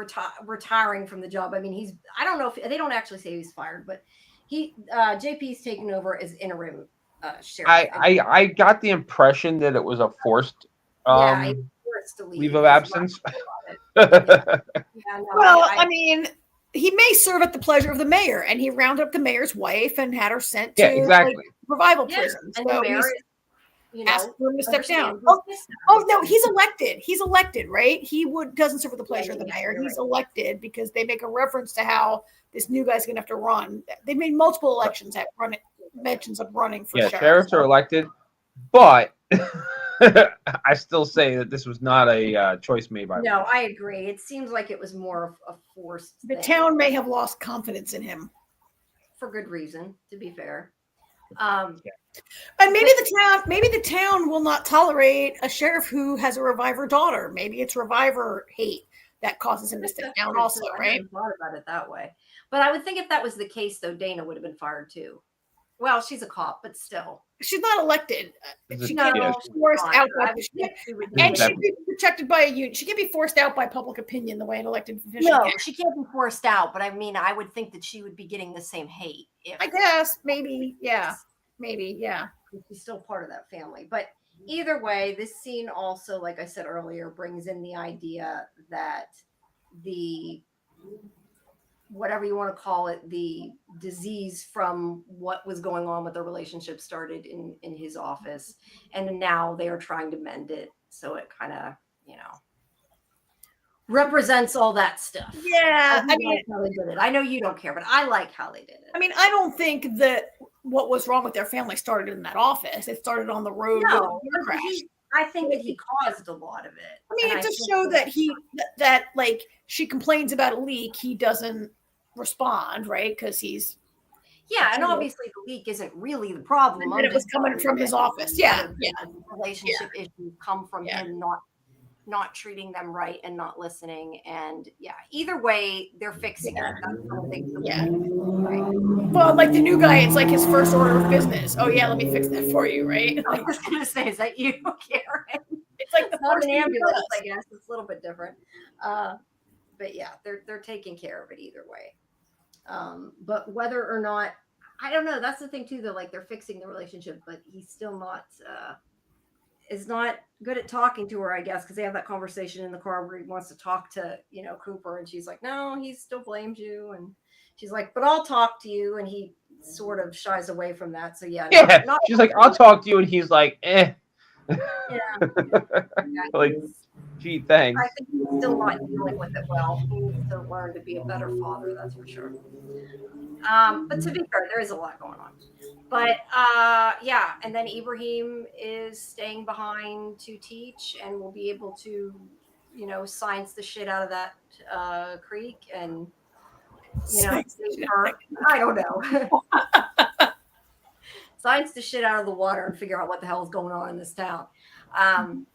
retiring from the job. I mean, I don't know if they don't actually say he's fired, but JP's taken over as interim sheriff. I got the impression that it was a forced leave of absence. I mean, he may serve at the pleasure of the mayor, and he rounded up the mayor's wife and had her sent to revival prison. And the mayor asked for him to step down. Oh no, he's elected. He's elected, right? He doesn't serve at the pleasure of the mayor. He's elected because they make a reference to how this new guy's going to have to run. They made multiple elections at mentions of running for sheriff. Sheriffs are elected, but I still say that this was not a choice made by. No, I agree. It seems like it was more of a forced. The town may have lost confidence in him for good reason. To be fair, and maybe the town will not tolerate a sheriff who has a reviver daughter. Maybe it's reviver hate that causes him to step down. Also, right? I hadn't thought about it that way, but I would think if that was the case, though, Dana would have been fired too. Well, she's a cop, but still. She's not elected. She can't be forced out by and she'd be protected by a union. She can't be forced out by public opinion the way an elected official can. She can't be forced out, but I mean, I would think that she would be getting the same hate. I guess, maybe, yeah. She's still part of that family. But either way, this scene also, like I said earlier, brings in the idea that whatever you want to call it, the disease from what was going on with the relationship started in his office. And now they are trying to mend it. So it kind of, represents all that stuff. Yeah, I mean, like how they did it. I know you don't care, but I like how they did it. I mean, I don't think that what was wrong with their family started in that office. It started on the road. No, with the crash. I think that he caused a lot of it. I mean, it just showed that that like she complains about a leak, he doesn't respond, right? Because he's and obviously the leak isn't really the problem. And it was coming from his office. Yeah. Relationship issues come from him not treating them right and not listening. And either way, they're fixing it. That's the thing. Right. Well, like the new guy, it's like his first order of business. Oh yeah, let me fix that for you, right? I was gonna say, is that you, Karen? It's like the not an ambulance, I guess. It's a little bit different. But yeah, they're taking care of it either way. But whether or not, I don't know. That's the thing too, though. Like they're fixing the relationship, but he's still not is not good at talking to her, I guess, because they have that conversation in the car where he wants to talk to, Cooper, and she's like, no, he still blames you, and she's like, but I'll talk to you, and he sort of shies away from that. So she's like, I'll talk to you, and he's like, eh. Like, gee, thanks. I think he's still not dealing with it well. He needs to learn to be a better father, that's for sure. But to be fair, there is a lot going on. But and then Ibrahim is staying behind to teach and will be able to, science the shit out of that creek and, save her. I don't know. Science the shit out of the water and figure out what the hell is going on in this town. And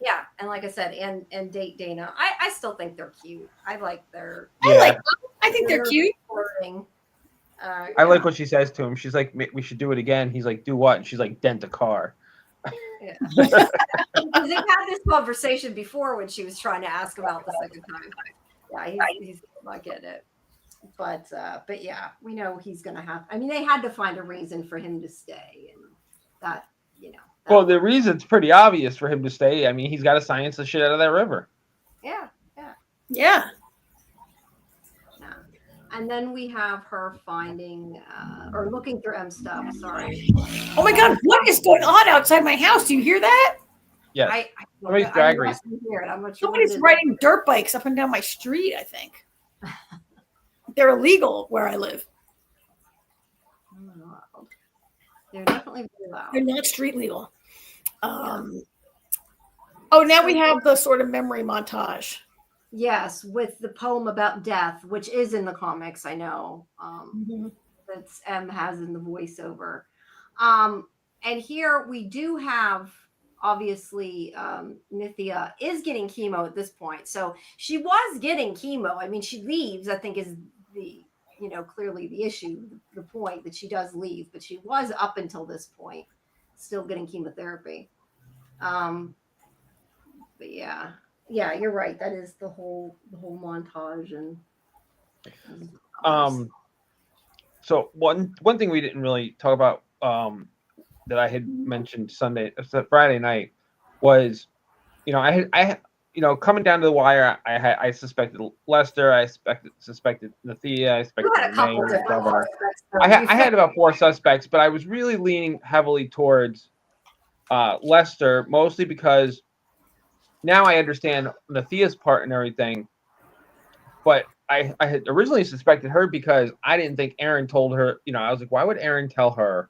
like I said, and date Dana. I still think they're cute. I like their. I think they're cute. Flirting. I like what she says to him. She's like, we should do it again. He's like, do what? And she's like, dent a car. Yeah. Because they had this conversation before when she was trying to ask about the second time. Yeah, he's not getting it. But yeah, we know he's going to have. I mean, they had to find a reason for him to stay, and that. Well, the reason's pretty obvious for him to stay. I mean, he's got to science the shit out of that river. Yeah. And then we have her finding or looking through M stuff. Sorry. Oh my God, what is going on outside my house? Do you hear that? Yes. Somebody's drag racing. Somebody's riding dirt bikes up and down my street, I think. They're illegal where I live. They're definitely very loud. They're not street legal. Now we have the sort of memory montage. Yes, with the poem about death, which is in the comics, I know. That M has in the voiceover. And here we do have, obviously, Nithya is getting chemo at this point. So she was getting chemo. I mean, she leaves, I think, is the, clearly the issue, the point that she does leave. But she was, up until this point, still getting chemotherapy. But yeah, you're right. That is the whole montage and. So one thing we didn't really talk about that I had mentioned Friday night was, I coming down to the wire, I suspected Lester, I suspected Nithya, I suspected May. I had about 4 suspects, but I was really leaning heavily towards Lester, mostly because. Now I understand Nithya's part and everything, but I had originally suspected her because I didn't think Aaron told her. I was like, why would Aaron tell her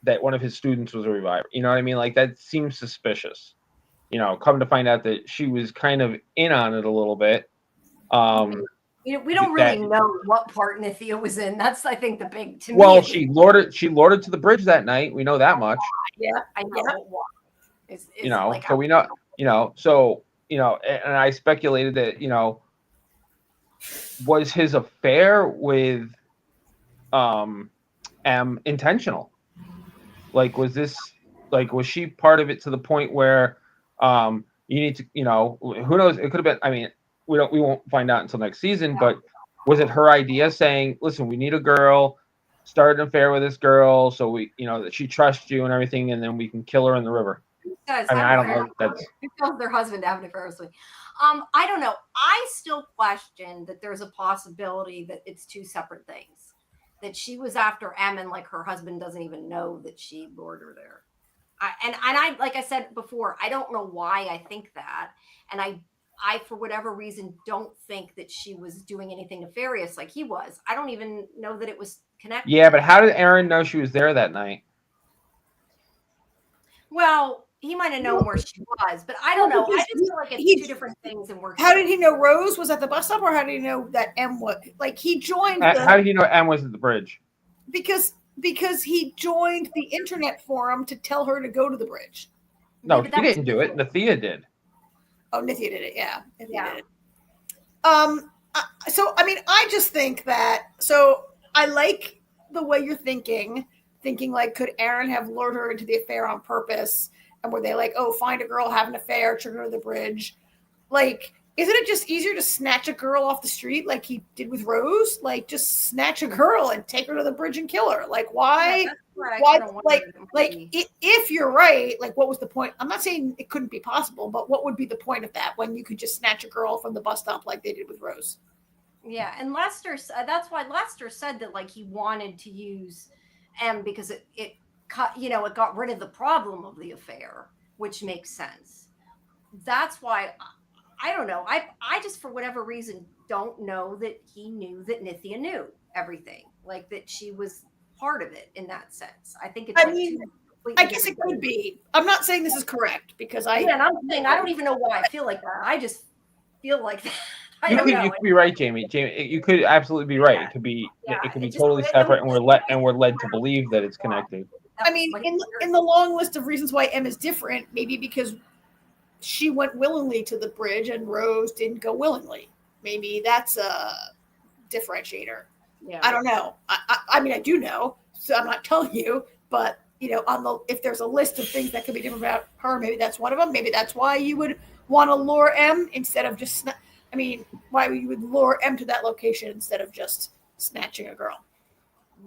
that one of his students was a reviver? You know what I mean? Like, that seems suspicious. Come to find out that she was kind of in on it a little bit. We don't really know what part Nithya was in. That's, I think, the big. She lured it to the bridge that night. We know that much. Yeah, I know. Yeah. So we know. And I speculated that, was his affair with M intentional? Like, was she part of it to the point where you need to, who knows? It could have been, I mean, we won't find out until next season, but was it her idea saying, listen, we need a girl, start an affair with this girl so we, that she trusts you and everything, and then we can kill her in the river? I don't know. That's who tells their husband to have an affair with. I don't know. I still question that there's a possibility that it's 2 separate things. That she was after M, and like her husband doesn't even know that she lured her there. I like I said before, I don't know why I think that, and I, for whatever reason, don't think that she was doing anything nefarious like he was. I don't even know that it was connected. Yeah, but how did Aaron know she was there that night? Well, he might have known where she was, but I don't know. I just feel like it's two different things and we're How did he know Rose was at the bus stop, or how did he know that M was like he joined? How did he know Em was at the bridge? Because he joined the internet forum to tell her to go to the bridge. No, he didn't do it. Nithya did. Oh, Nithya did it. Yeah. Yeah. Did it. So I mean, I just think that. So I like the way you're thinking like, could Aaron have lured her into the affair on purpose? And were they like, oh, find a girl, have an affair, trigger her to the bridge? Like, isn't it just easier to snatch a girl off the street like he did with Rose? Like, just snatch a girl and take her to the bridge and kill her. Like, why? If you're right, like, what was the point? I'm not saying it couldn't be possible, but what would be the point of that when you could just snatch a girl from the bus stop like they did with Rose? Yeah, and Lester, that's why Lester said that, like, he wanted to use M because it got rid of the problem of the affair, which makes sense. That's why I don't know. I just, for whatever reason, don't know that he knew that Nithya knew everything, like that she was part of it in that sense. I think it's. I guess it could be. I'm not saying this is correct because I'm saying I don't even know why I feel like that. I just feel like that. You could be right, Jamie. You could absolutely be right. It could be totally separate, and we're led to believe that it's connected. I mean, in the long list of reasons why M is different, maybe because she went willingly to the bridge and Rose didn't go willingly. Maybe that's a differentiator. Yeah. I don't know. I mean, I do know, so I'm not telling you, but if there's a list of things that could be different about her, maybe that's one of them. Maybe that's why you would want to lure M instead of just. I mean, why you would lure M to that location instead of just snatching a girl?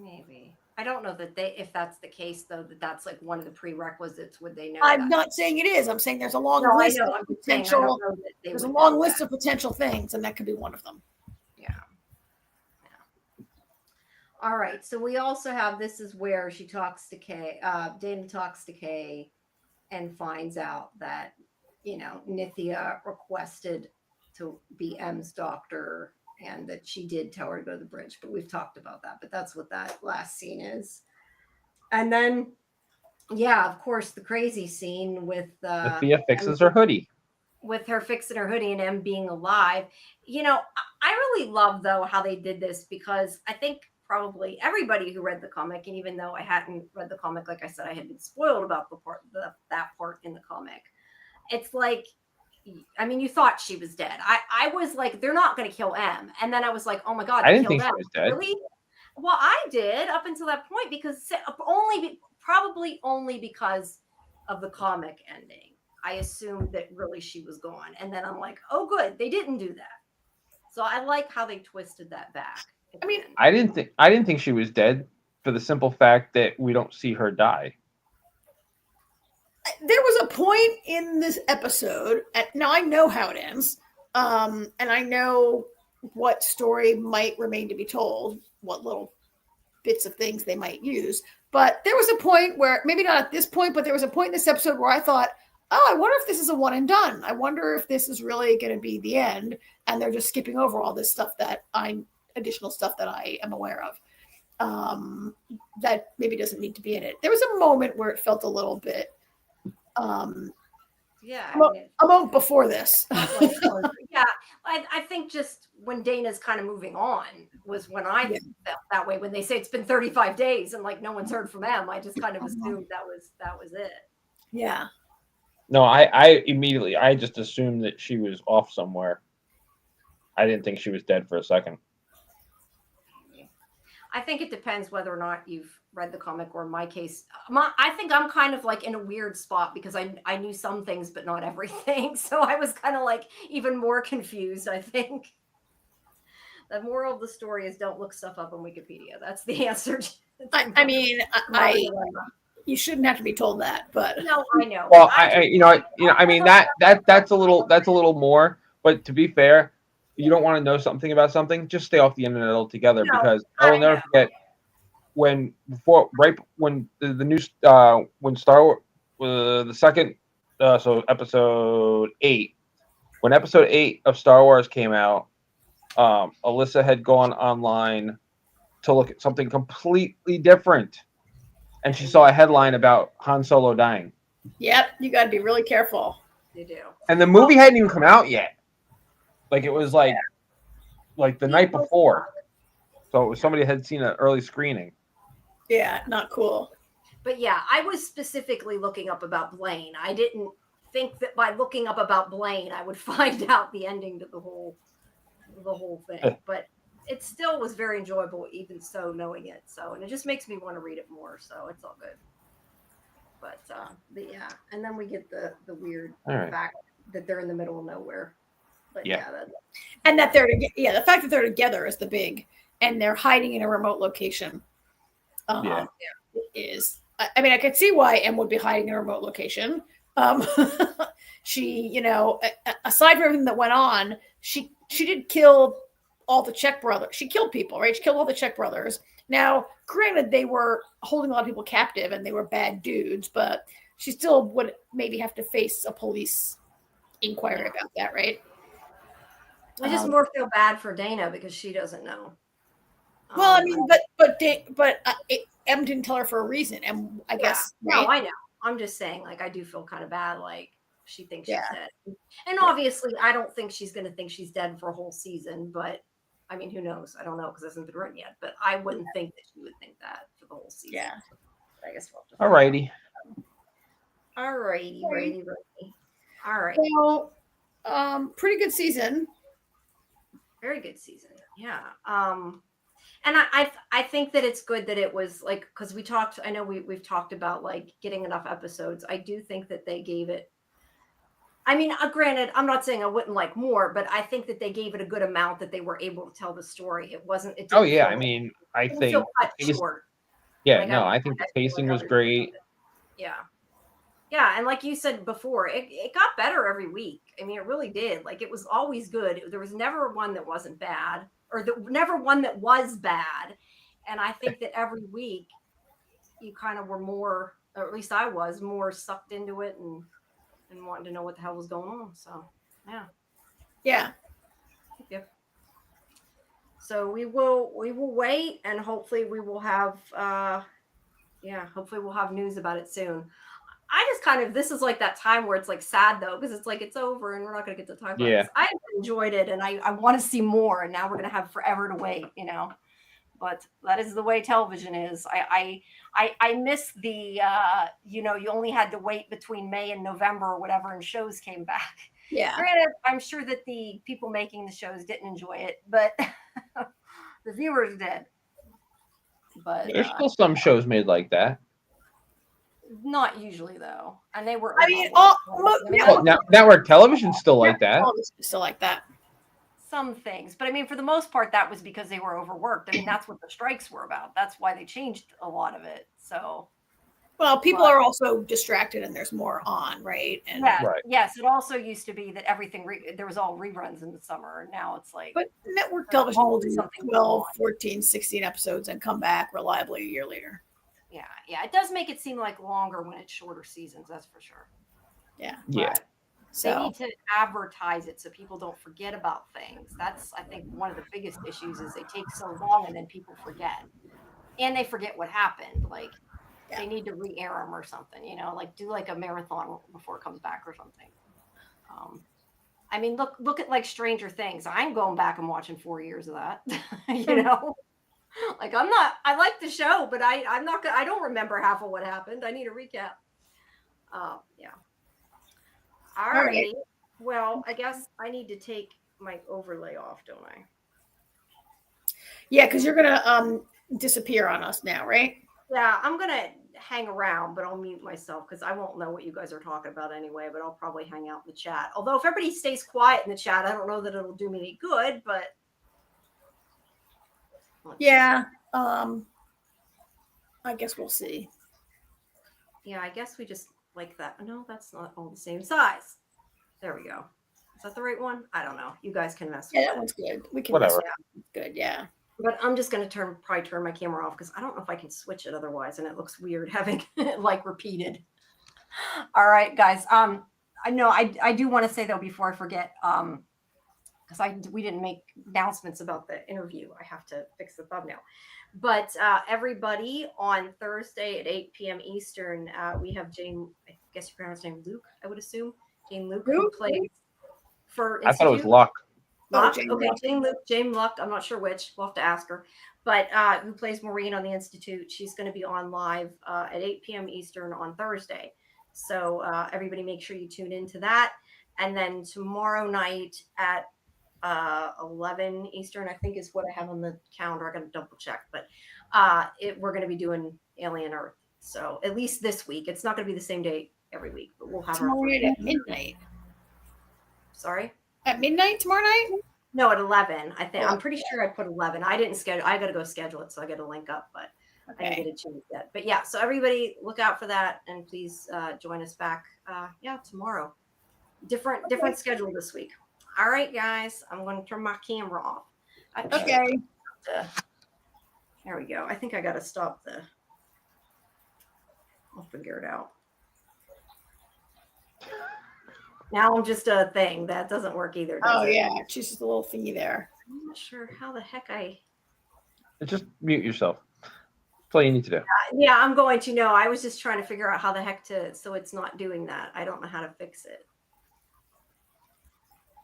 Maybe. I don't know that if that's the case, though, that's like one of the prerequisites. Would they know? I'm not saying it is. I'm saying there's a long list of potential. There's a long list of potential things, and that could be one of them. Yeah. All right. So we also have, this is where she talks to Kay. Dana talks to Kay and finds out that, Nithya requested to be M's doctor and that she did tell her to go to the bridge, but we've talked about that, but that's what that last scene is. And then, yeah, of course, the crazy scene with Nithya fixes her hoodie. With her fixing her hoodie and M being alive. I really love, though, how they did this, because I think probably everybody who read the comic, and even though I hadn't read the comic, like I said, I had been spoiled about that part in the comic. It's like, I mean, you thought she was dead. I was like, they're not going to kill M. And then I was like, oh my God, I didn't think she was dead. Really? Well, I did up until that point, because probably only because of the comic ending. I assumed that really she was gone. And then I'm like, oh, good. They didn't do that. So I like how they twisted that back. I mean, I didn't think she was dead for the simple fact that we don't see her die. There was a point in this episode. Now I know how it ends, and I know what story might remain to be told, what little bits of things they might use. But there was a point where, maybe not at this point, but there was a point in this episode where I thought, oh, I wonder if this is a one and done. I wonder if this is really going to be the end, and they're just skipping over all this stuff additional stuff that I am aware of, that maybe doesn't need to be in it. There was a moment where it felt a little bit. A moment before this. Yeah, I think just when Dana's kind of moving on was when I felt that way. When they say it's been 35 days and like no one's heard from them, I just kind of assumed that was it. Yeah. No, I immediately just assumed that she was off somewhere. I didn't think she was dead for a second. I think it depends whether or not you've read the comic, or in my case, I think I'm kind of like in a weird spot because I knew some things, but not everything. So I was kind of like even more confused, I think. The moral of the story is don't look stuff up on Wikipedia. That's the answer. I mean, you shouldn't have to be told that, but no, I know. Well, I mean that's a little more, but to be fair, you don't want to know something about something, just stay off the internet altogether, because I will never forget when the new when Star Wars the second so episode 8, when episode 8 of Star Wars came out, Alyssa had gone online to look at something completely different, and she saw a headline about Han Solo dying. Yep, you got to be really careful. You do. And the movie hadn't even come out yet. Like it was like the night before. So it was somebody had seen an early screening. Yeah, not cool. But yeah, I was specifically looking up about Blaine. I didn't think that by looking up about Blaine, I would find out the ending to the whole thing. But it still was very enjoyable, even so, knowing it. So, and it just makes me want to read it more. So it's all good. But yeah, and then we get the weird fact that they're in the middle of nowhere. But yeah, and that the fact that they're together is the big, and they're hiding in a remote location. Is, I mean, I could see why M would be hiding in a remote location. She, aside from everything that went on, she did kill all the Czech brothers. She killed people, right? She killed all the Czech brothers. Now, granted, they were holding a lot of people captive and they were bad dudes, but she still would maybe have to face a police inquiry about that, right? I just more feel bad for Dana because she doesn't know. Well, I mean, but M didn't tell her for a reason, and I guess. No, right? I know. I'm just saying, like, I do feel kind of bad, like she thinks she's dead, and obviously, I don't think she's going to think she's dead for a whole season. But I mean, who knows? I don't know because it hasn't been written yet. But I wouldn't think that she would think that for the whole season. Yeah. But I guess we'll have to. Alrighty. Alrighty. All right. Well, pretty good season. Very good season. Yeah. And I think that it's good that it was like, because we talked, I know we've talked about like getting enough episodes. I do think that they gave it, I mean, granted, I'm not saying I wouldn't like more, but I think that they gave it a good amount that they were able to tell the story. It wasn't, it didn't I mean, I think short. Yeah, like, I think the pacing was great. Yeah, and like you said before, it got better every week. I mean, it really did. Like, it was always good. There was never one that wasn't bad, or never one that was bad. And I think that every week you kind of were more, or at least I was, more sucked into it and wanting to know what the hell was going on. So, yeah. So we will wait, and hopefully we will have, hopefully we'll have news about it soon. I just kind of, this is like that time where it's like sad though, because it's like it's over and we're not going to get to talk about this. I enjoyed it and I want to see more, and now we're going to have forever to wait, but that is the way television is. I miss the, you only had to wait between May and November or whatever, and shows came back. Yeah. Granted, I'm sure that the people making the shows didn't enjoy it, but the viewers did. But there's still some shows made like that. Not usually, though, and they were. I mean, network television's still like that. Still like that. Some things, but I mean, for the most part, that was because they were overworked. I mean, that's what the strikes were about. That's why they changed a lot of it. So, well, people are also distracted, and there's more on, right? And yes, it also used to be that everything there was all reruns in the summer, and now it's like. But network television will do 12, 14, 16 episodes and come back reliably a year later. Yeah, it does make it seem like longer when it's shorter seasons, that's for sure. Yeah. So they need to advertise it so people don't forget about things. That's, I think, one of the biggest issues is they take so long and then people forget. And they forget what happened. Like, they need to re-air them or something, like do like a marathon before it comes back or something. I mean, look at like Stranger Things. I'm going back and watching 4 years of that, Like, I like the show, but I'm not gonna, I don't remember half of what happened. I need a recap. Yeah. All right. Well, I guess I need to take my overlay off, don't I? Yeah, because you're gonna disappear on us now, right? Yeah, I'm gonna hang around, but I'll mute myself because I won't know what you guys are talking about anyway, but I'll probably hang out in the chat. Although if everybody stays quiet in the chat, I don't know that it'll do me any good, but yeah, I guess we'll see. Yeah, I guess we just like that. No, that's not all the same size. There we go. Is that the right one? I don't know. You guys can mess with it. Yeah, that one's good. We can whatever. Good, yeah. But I'm just going to probably turn my camera off because I don't know if I can switch it otherwise, and it looks weird having it like repeated. All right, guys. I know I do want to say though before I forget, because we didn't make announcements about the interview. I have to fix the thumbnail. But everybody on Thursday at 8 p.m. Eastern, we have Jane. I guess you pronounce her name Luke. I would assume Jane Luke, who plays for I thought it was Institute. Luck. Luck? Jane Okay, Luck. Jane Luck. I'm not sure which. We'll have to ask her. But who plays Maureen on the Institute? She's going to be on live at 8 p.m. Eastern on Thursday. So everybody make sure you tune into that. And then tomorrow night at 11 Eastern, I think is what I have on the calendar. I got to double check, but we're going to be doing Alien Earth. So at least this week, it's not going to be the same day every week, but we'll have Tomorrow our night at midnight. Sorry. At midnight tomorrow night? No, at 11. I think I'm 11. pretty sure I put 11. I didn't schedule. I got to go schedule it, so I got to link up, but I didn't get a chance yet. But yeah, so everybody look out for that, and please join us back. Tomorrow. Different schedule this week. All right, guys, I'm going to turn my camera off. Okay. There we go. I think I got to stop I'll figure it out. Now I'm just a thing. That doesn't work either, does it? Yeah. It's just a little thingy there. I'm not sure how the heck Just mute yourself. That's all you need to do. Yeah, I'm going to know. I was just trying to figure out how the heck so it's not doing that. I don't know how to fix it.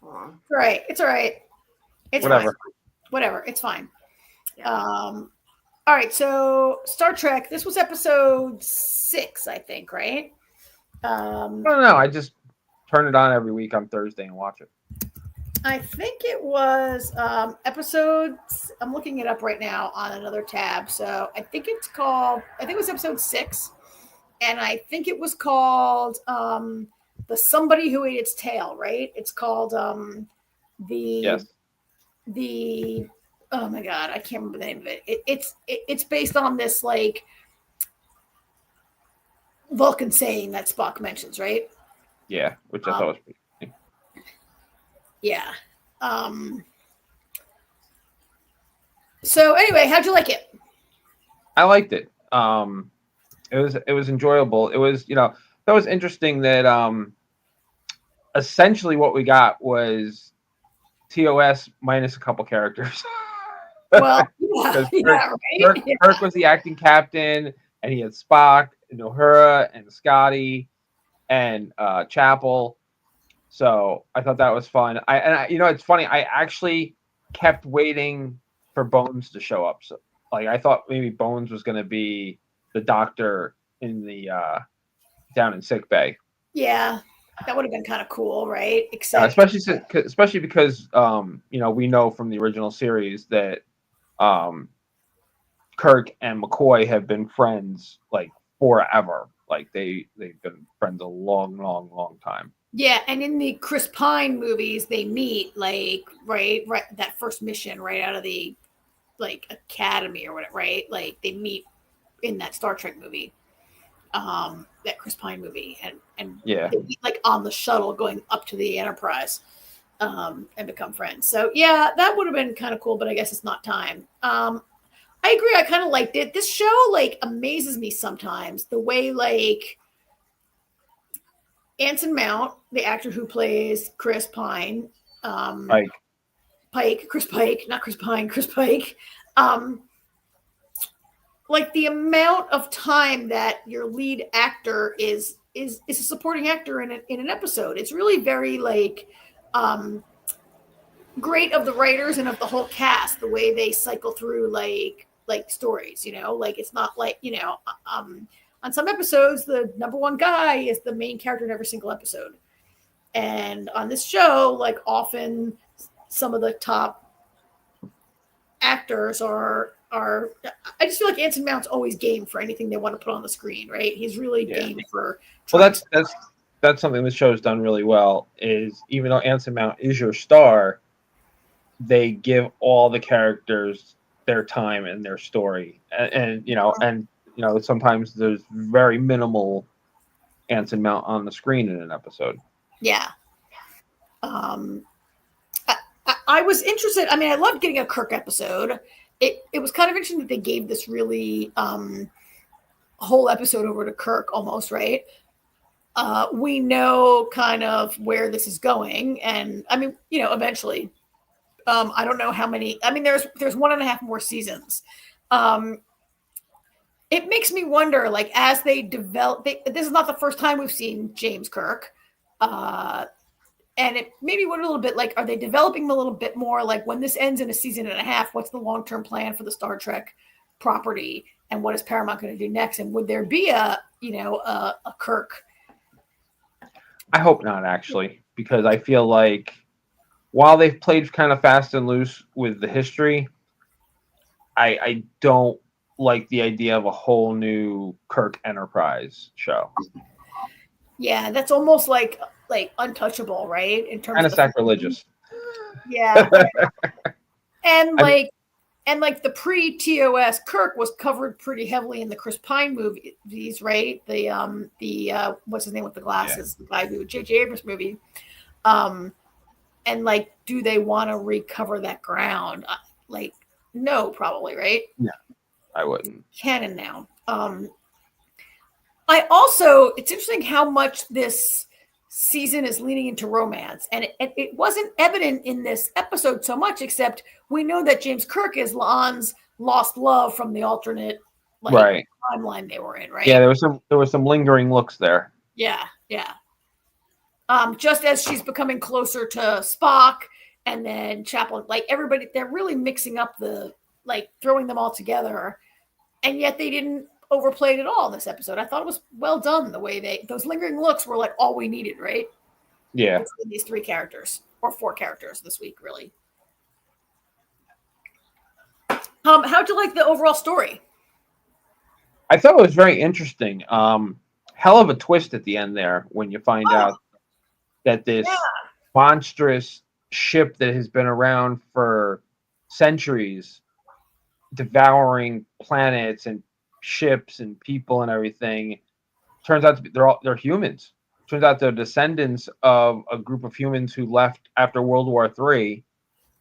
Hold on. It's all right. It's Whatever. fine. Whatever. It's fine. Yeah. All right. So Star Trek, this was episode 6, I think, right? I don't know. I just turn it on every week on Thursday and watch it. I think it was episodes. I'm looking it up right now on another tab. So I think it was episode 6. And I think it was called The Somebody Who Ate Its Tail, right? It's called Yes. Oh my God, I can't remember the name of it. It's based on this like Vulcan saying that Spock mentions, right? Yeah, which I thought was pretty funny. Yeah. So anyway, how'd you like it? I liked it. It was enjoyable. It was, that was interesting that essentially what we got was TOS minus a couple characters. Well, right? Kirk was the acting captain, and he had Spock, and Uhura, and Scotty, and Chapel. So I thought that was fun. It's funny. I actually kept waiting for Bones to show up. So, I thought maybe Bones was going to be the doctor in the down in sick bay. Yeah, that would have been kind of cool, right? Especially because we know from the original series that Kirk and McCoy have been friends forever. They've been friends a long, long, long time. Yeah, and in the Chris Pine movies, they meet right that first mission right out of the academy or whatever, right? They meet in that Star Trek movie, that Chris Pine movie, and yeah, they meet on the shuttle going up to the Enterprise, and become friends. So yeah, that would have been kind of cool, but I guess it's not time. I agree. I kind of liked it. This show amazes me sometimes the way Anson Mount, the actor who plays Chris Pine, Chris Pike, not Chris Pine, Chris Pike. The amount of time that your lead actor is a supporting actor in an episode. It's really very great of the writers and of the whole cast, the way they cycle through stories. It's not on some episodes, the number one guy is the main character in every single episode. And on this show, often some of the top actors are I just feel like Anson Mount's always game for anything they want to put on the screen, right? He's really game for. Well, that's something the show's done really well, is even though Anson Mount is your star, they give all the characters their time and their story. And sometimes there's very minimal Anson Mount on the screen in an episode. Yeah. I was interested. I mean, I loved getting a Kirk episode. It was kind of interesting that they gave this really whole episode over to Kirk almost, right? We know kind of where this is going, and I mean, eventually. I don't know how many. I mean, there's 1.5 more seasons. It makes me wonder, like, as they develop. This is not the first time we've seen James Kirk, and it maybe went a little bit like, are they developing them a little bit more? Like, when this ends in a season and a half, what's the long-term plan for the Star Trek property, and what is Paramount going to do next? And would there be a Kirk? I hope not, actually, because I feel like while they've played kind of fast and loose with the history, I don't like the idea of a whole new Kirk Enterprise show. Yeah, that's almost like untouchable, right? In terms Kind of of sacrilegious. Yeah. and the pre-TOS Kirk was covered pretty heavily in the Chris Pine movies, right? The what's his name with the glasses? Yeah. The guy who J.J. Abrams movie. And like, do they want to recover that ground? Like, no, probably, right? Yeah, I wouldn't. Canon now. It's interesting how much this season is leaning into romance, and it wasn't evident in this episode so much, except we know that James Kirk is La'an's lost love from the alternate timeline they were in, right? Yeah, there was some lingering looks there. Yeah. Just as she's becoming closer to Spock, and then Chaplin, like everybody, they're really mixing up throwing them all together, and yet they didn't overplay it at all in this episode. I thought it was well done the way those lingering looks were like all we needed, right? Yeah. Between these 3 characters or 4 characters this week, really. How'd you like the overall story? I thought it was very interesting. Hell of a twist at the end there when you find out that this monstrous ship that has been around for centuries, devouring planets and ships and people and everything, turns out to be they're humans. Turns out they're descendants of a group of humans who left after World War III,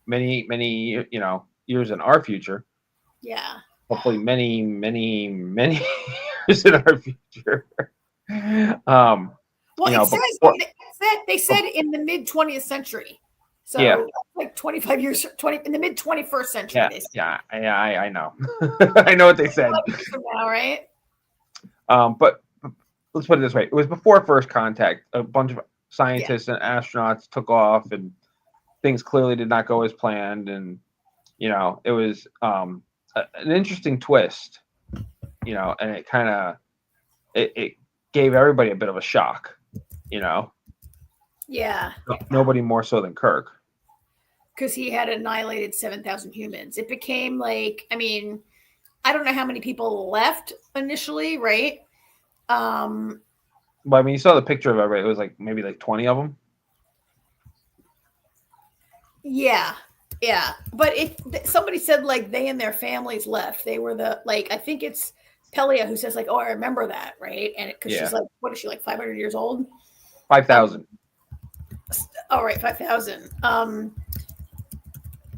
many years in our future. Yeah. Hopefully many years in our future. They said in the mid 20th century. So like 25 years, in the mid 21st century. I know. I know what they said. Now, right? But let's put it this way: it was before First Contact. A bunch of scientists and astronauts took off, and things clearly did not go as planned. And it was an interesting twist. And it kind of it gave everybody a bit of a shock. Yeah. Nobody more so than Kirk. Because he had annihilated 7,000 humans. It became like, I mean, I don't know how many people left initially, right? But I mean, you saw the picture of everybody. It was like maybe like 20 of them. Yeah. But somebody said like they and their families left. They were I think it's Pelia who says like, oh, I remember that, right? And because she's like, what is she, like 500 years old? 5,000. All right, 5,000.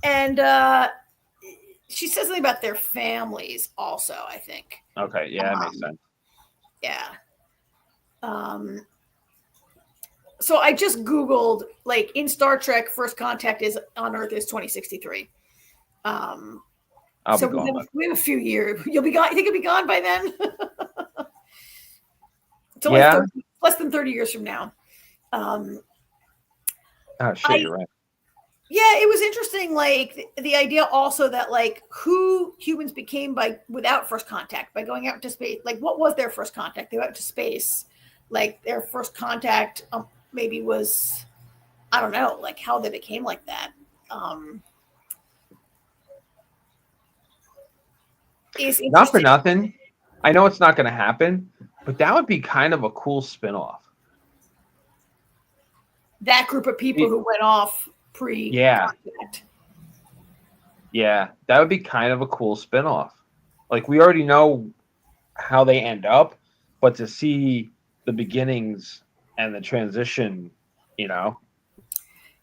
And she says something about their families also, I think. Okay, yeah, that makes sense. Yeah. So I just Googled, like, in Star Trek, First Contact on Earth is 2063. So we have a few years. You'll be gone. You think you'll be gone by then? It's only less than 30 years from now. Oh, shit, you're right. Yeah, it was interesting, like, the idea also that, like, who humans became without First Contact, by going out to space. Like, what was their first contact? They went out to space. Like, their first contact maybe was, I don't know, like, how they became like that. Not for nothing. I know it's not going to happen, but that would be kind of a cool spinoff. That group of people who went off pre-contact. Yeah, that would be kind of a cool spinoff. Like, we already know how they end up, but to see the beginnings and the transition, that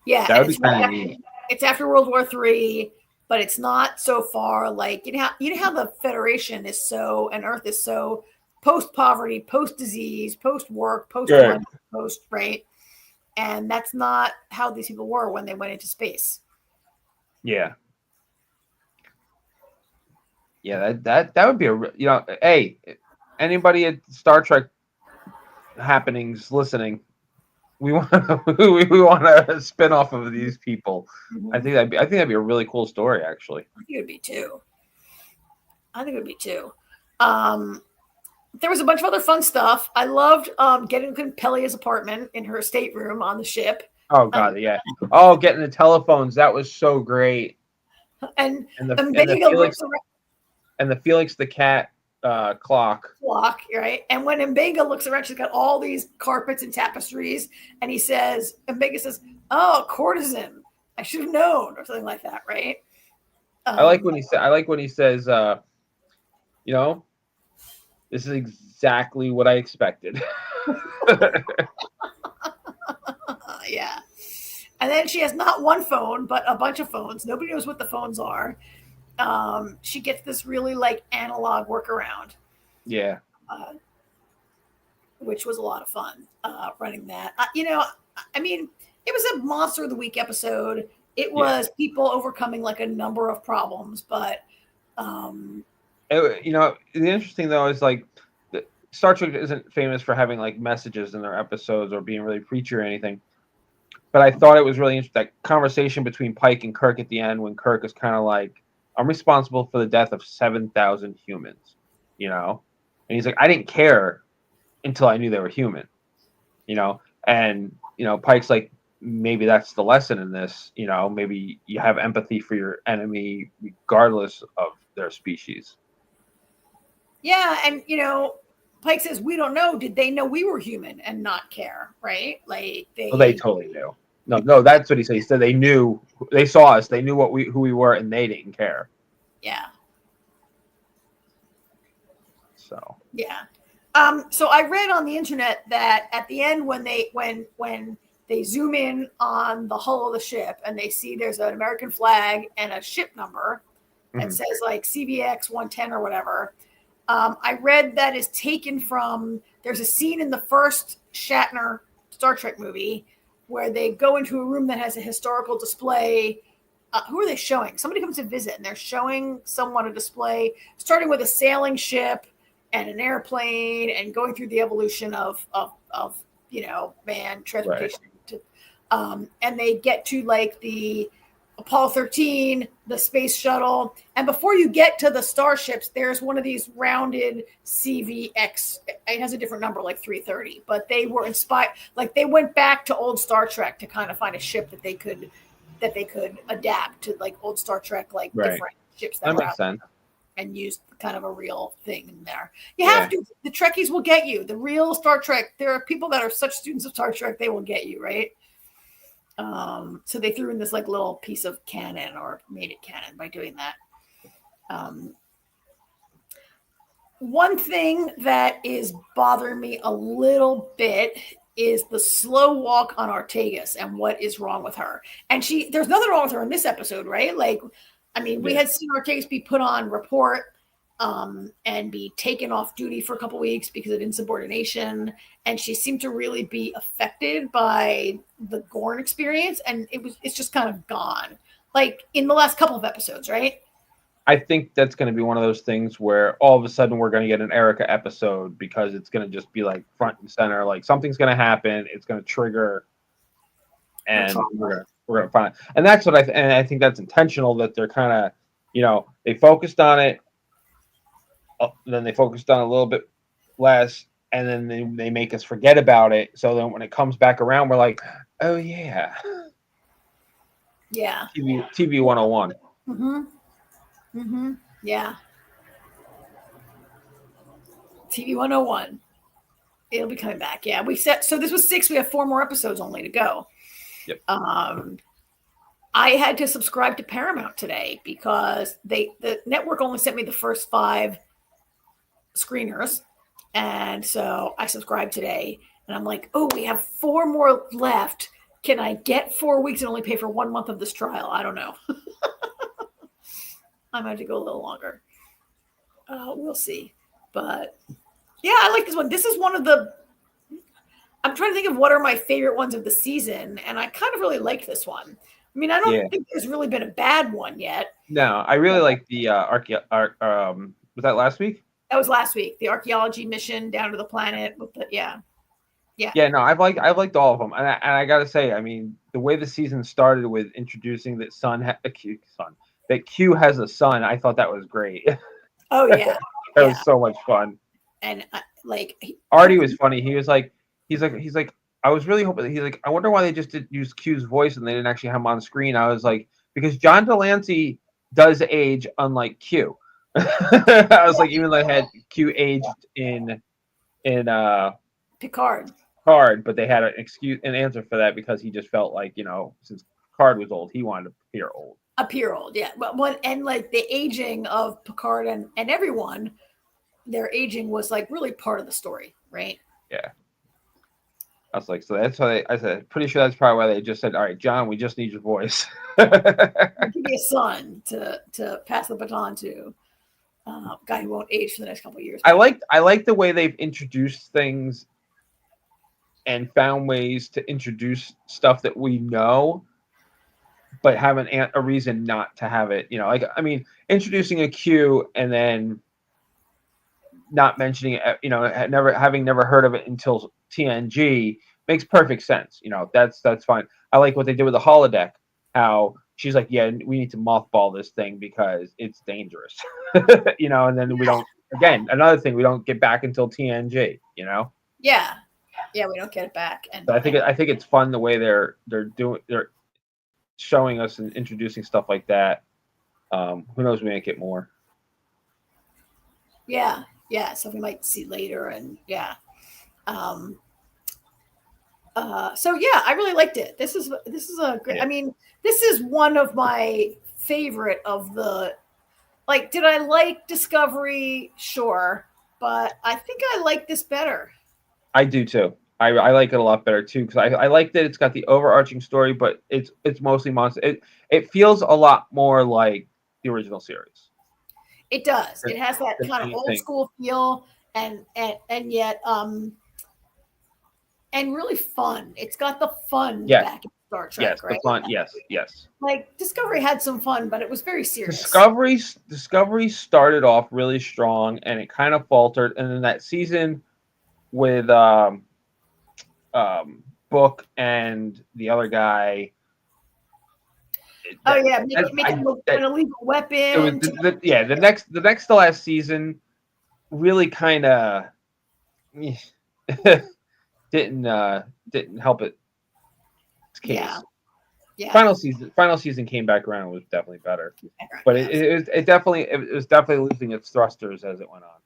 would be kind of neat. It's after World War III, but it's not so far. Like, you know how the Federation is so, and Earth is so post poverty, post disease, post work, post Right. money, post right. And that's not how these people were when they went into space. Yeah. Yeah, that would be hey, anybody at Star Trek happenings listening, we want we want a spin off of these people. Mm-hmm. I think that'd be a really cool story, actually. I think it would be too. There was a bunch of other fun stuff. I loved getting to Pellia's apartment in her stateroom on the ship. Oh god, yeah. Oh, getting the telephones, that was so great. And the Felix the cat clock, right? And when M'Benga looks around, she's got all these carpets and tapestries, and M'Benga says, "Oh, courtesan, I should have known," or something like that, right? I like when he says, this is exactly what I expected. Yeah. And then she has not one phone, but a bunch of phones. Nobody knows what the phones are. She gets this really like analog workaround. Yeah. Which was a lot of fun running that. I mean, it was a Monster of the Week episode. It was people overcoming like a number of problems, but the interesting though is like Star Trek isn't famous for having like messages in their episodes or being really preachy or anything. But I thought it was really interesting, that conversation between Pike and Kirk at the end, when Kirk is kind of like, "I'm responsible for the death of 7,000 humans," and he's like, "I didn't care until I knew they were human," and Pike's like, maybe that's the lesson in this, maybe you have empathy for your enemy regardless of their species. Yeah, and Pike says, "We don't know. Did they know we were human and not care?" Right? Like they totally knew. No, that's what he said. He said they knew. They saw us. They knew who we were, and they didn't care. Yeah. So. Yeah. So I read on the internet that at the end, when they zoom in on the hull of the ship and they see there's an American flag and a ship number that says like CVX 110 or whatever. I read that is taken from, there's a scene in the first Shatner Star Trek movie where they go into a room that has a historical display. Who are they showing? Somebody comes to visit and they're showing someone a display starting with a sailing ship and an airplane and going through the evolution of man transportation. Right. And they get to like the Apollo 13, the space shuttle. And before you get to the starships, there's one of these rounded CVX. It has a different number, like 330, but they were inspired. Like they went back to old Star Trek to kind of find a ship that they could adapt to like old Star Trek, like different ships that makes sense. And use kind of a real thing in there. You have to. The Trekkies will get you. The real Star Trek. There are people that are such students of Star Trek, they will get you, right? So they threw in this like little piece of canon, or made it canon by doing that. One thing that is bothering me a little bit is the slow walk on Ortegas and what is wrong with her. And there's nothing wrong with her in this episode, right? Like, I mean, we had seen Ortegas be put on report and be taken off duty for a couple weeks because of insubordination. And she seemed to really be affected by the Gorn experience. And it's just kind of gone, like in the last couple of episodes, right? I think that's going to be one of those things where all of a sudden we're going to get an Erica episode because it's going to just be like front and center. Like something's going to happen. It's going to trigger. And we're going to find it. And that's what I think that's intentional, that they're kind of, they focused on it. Then they focused on it a little bit less, and then they make us forget about it. So then when it comes back around, we're like, oh yeah. Yeah. TV 101. Yeah. TV 101. It'll be coming back. Yeah. So this was 6. We have 4 more episodes only to go. Yep. I had to subscribe to Paramount today because the network only sent me the first 5 screeners. And so I subscribed today and I'm like, oh, we have 4 more left. Can I get 4 weeks and only pay for 1 month of this trial? I don't know. I might have to go a little longer. We'll see. But Yeah, I like this one. This is one of the. I'm trying to think of what are my favorite ones of the season, and I kind of really like this one. I mean, I don't think there's really been a bad one yet. No, I really like the was that last week? That was last week. The archaeology mission down to the planet with the yeah. No, I've liked all of them, and I gotta say, I mean, the way the season started with introducing that that Q has a son, I thought that was great. Oh yeah, That was so much fun. And Artie was funny. He's like, I was really hoping. He's like, I wonder why they just didn't use Q's voice and they didn't actually have him on screen. I was like, because John Delancey does age unlike Q. I was like, even though they had Q aged in Picard, but they had an answer for that because he just felt like, since Picard was old, he wanted to appear old. Yeah. But and like the aging of Picard and everyone, their aging was like really part of the story, right? Yeah. I was like, so that's why I said, pretty sure that's probably why they just said, all right, John, we just need your voice. Give me a son to pass the baton to. Guy who won't age for the next couple of years. I like the way they've introduced things and found ways to introduce stuff that we know, but have a reason not to have it. Introducing a Q and then not mentioning it, having never heard of it until TNG makes perfect sense. That's fine. I like what they did with the holodeck. How she's like, yeah, we need to mothball this thing because it's dangerous. And then we don't. Again, another thing, we don't get back until TNG. Yeah, we don't get it back. And so I think it's fun the way they're showing us and introducing stuff like that. Who knows? We might get more. Yeah, so we might see later, and yeah. So yeah, I really liked it. This is a great. Yeah. I mean, this is one of my favorite of the. Like, did I like Discovery? Sure, but I think I like this better. I do too. I like it a lot better too because I like that it's got the overarching story, but it's mostly monster. It feels a lot more like the original series. It does. It has that kind of old school feel, and yet and really fun. It's got the fun back in Star Trek, yes, right? The fun, yes. Like Discovery had some fun, but it was very serious. Discovery started off really strong, and it kind of faltered, and then that season with Book and the other guy. Making an illegal weapon. It was the next to last season really kind of didn't help it. Case. Yeah. Final season came back around and was definitely better, but it was definitely losing its thrusters as it went on.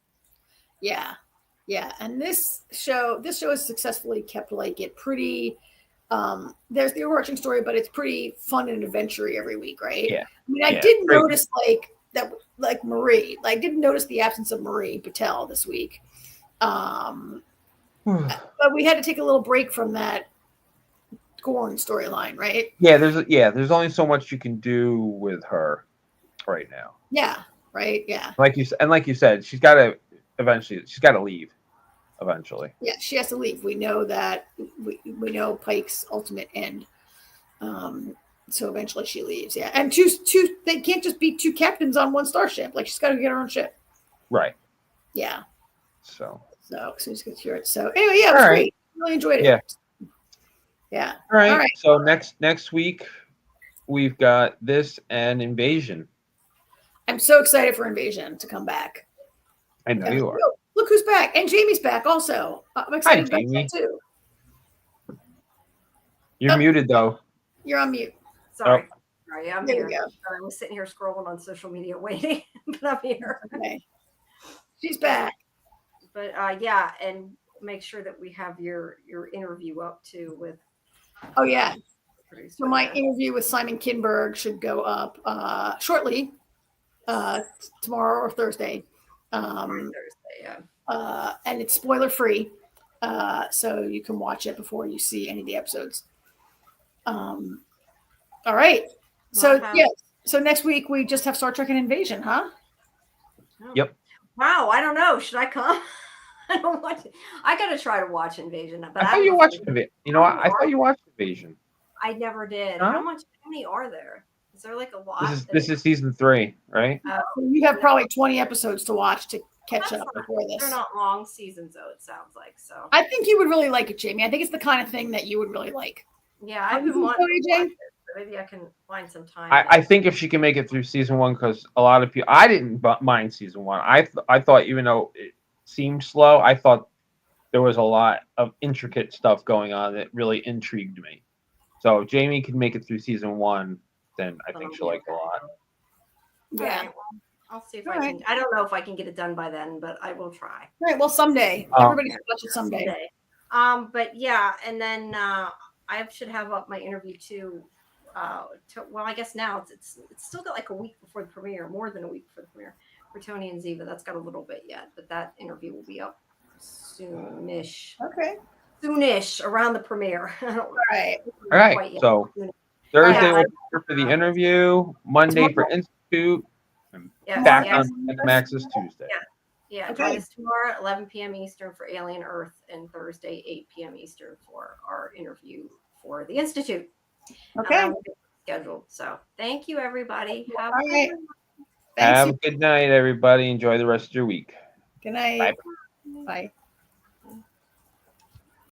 Yeah, and this show has successfully kept it pretty. There's the overarching story, but it's pretty fun and adventure-y every week, right? Yeah. I mean, I did notice like Marie. I didn't notice the absence of Marie Patel this week. But we had to take a little break from that Gorn storyline, right? Yeah, there's only so much you can do with her right now. Yeah, right. Yeah. Like you said, she's got to leave eventually. Yeah, she has to leave. We know that. We know Pike's ultimate end. So eventually she leaves. Yeah, and two. They can't just be two captains on one starship. Like she's got to get her own ship. Right. Yeah. So she's going to hear it. So anyway, yeah, it was great. Really enjoyed it. Yeah. All right. So next week we've got this and Invasion. I'm so excited for Invasion to come back. I know you are. Look who's back, and Jamie's back also. I'm excited about that too. You're muted though. You're on mute. Sorry, I'm there here. I was sitting here scrolling on social media waiting, but I'm here. Okay. She's back. But and make sure that we have your interview up too with. Oh yeah. So my interview with Simon Kinberg should go up shortly, tomorrow or Thursday. And it's spoiler free, so you can watch it before you see any of the episodes. All right. So so next week we just have Star Trek and Invasion, huh? Yep. Wow, I don't know. Should I come? I don't watch it. I gotta try to watch Invasion, but I I thought you have a watched feeling- it. You know, I thought you watched Invasion. I never did. Huh? How many are there? Is there like a lot? This is season 3, right? You have probably 20 episodes to watch to catch up before They're this. not long seasons though. It sounds like so. I think you would really like it, Jamie. I think it's the kind of thing that you would really like. Yeah, I've been wanting to watch it, so maybe I can find some time. I think if she can make it through season 1, because a lot of people, I didn't mind season 1. I thought even though it seemed slow, I thought there was a lot of intricate stuff going on that really intrigued me. So if Jamie can make it through season 1, then I think she'll like it a lot. Yeah. Right, well, I'll see if I can. I don't know if I can get it done by then, but I will try. Right. Well, someday. Everybody should watch it someday. But yeah, and then I should have up my interview too. Well, I guess now it's still got like a week before the premiere, more than a week before the premiere for Tony and Ziva. That's got a little bit yet, but that interview will be up soonish. Okay. Soonish around the premiere. All right. All right. So Thursday we'll prepare for the interview. Monday Tomorrow. for Institute. And Yes, back yes. on Max's Tuesday. Yeah, Okay. join us tomorrow at 11 p.m. Eastern for Alien Earth, and Thursday 8 p.m. Eastern for our interview for the Institute. Okay. Scheduled. So thank you, everybody. All right. Have a good night, everybody. Enjoy the rest of your week. Good night. Bye. Bye.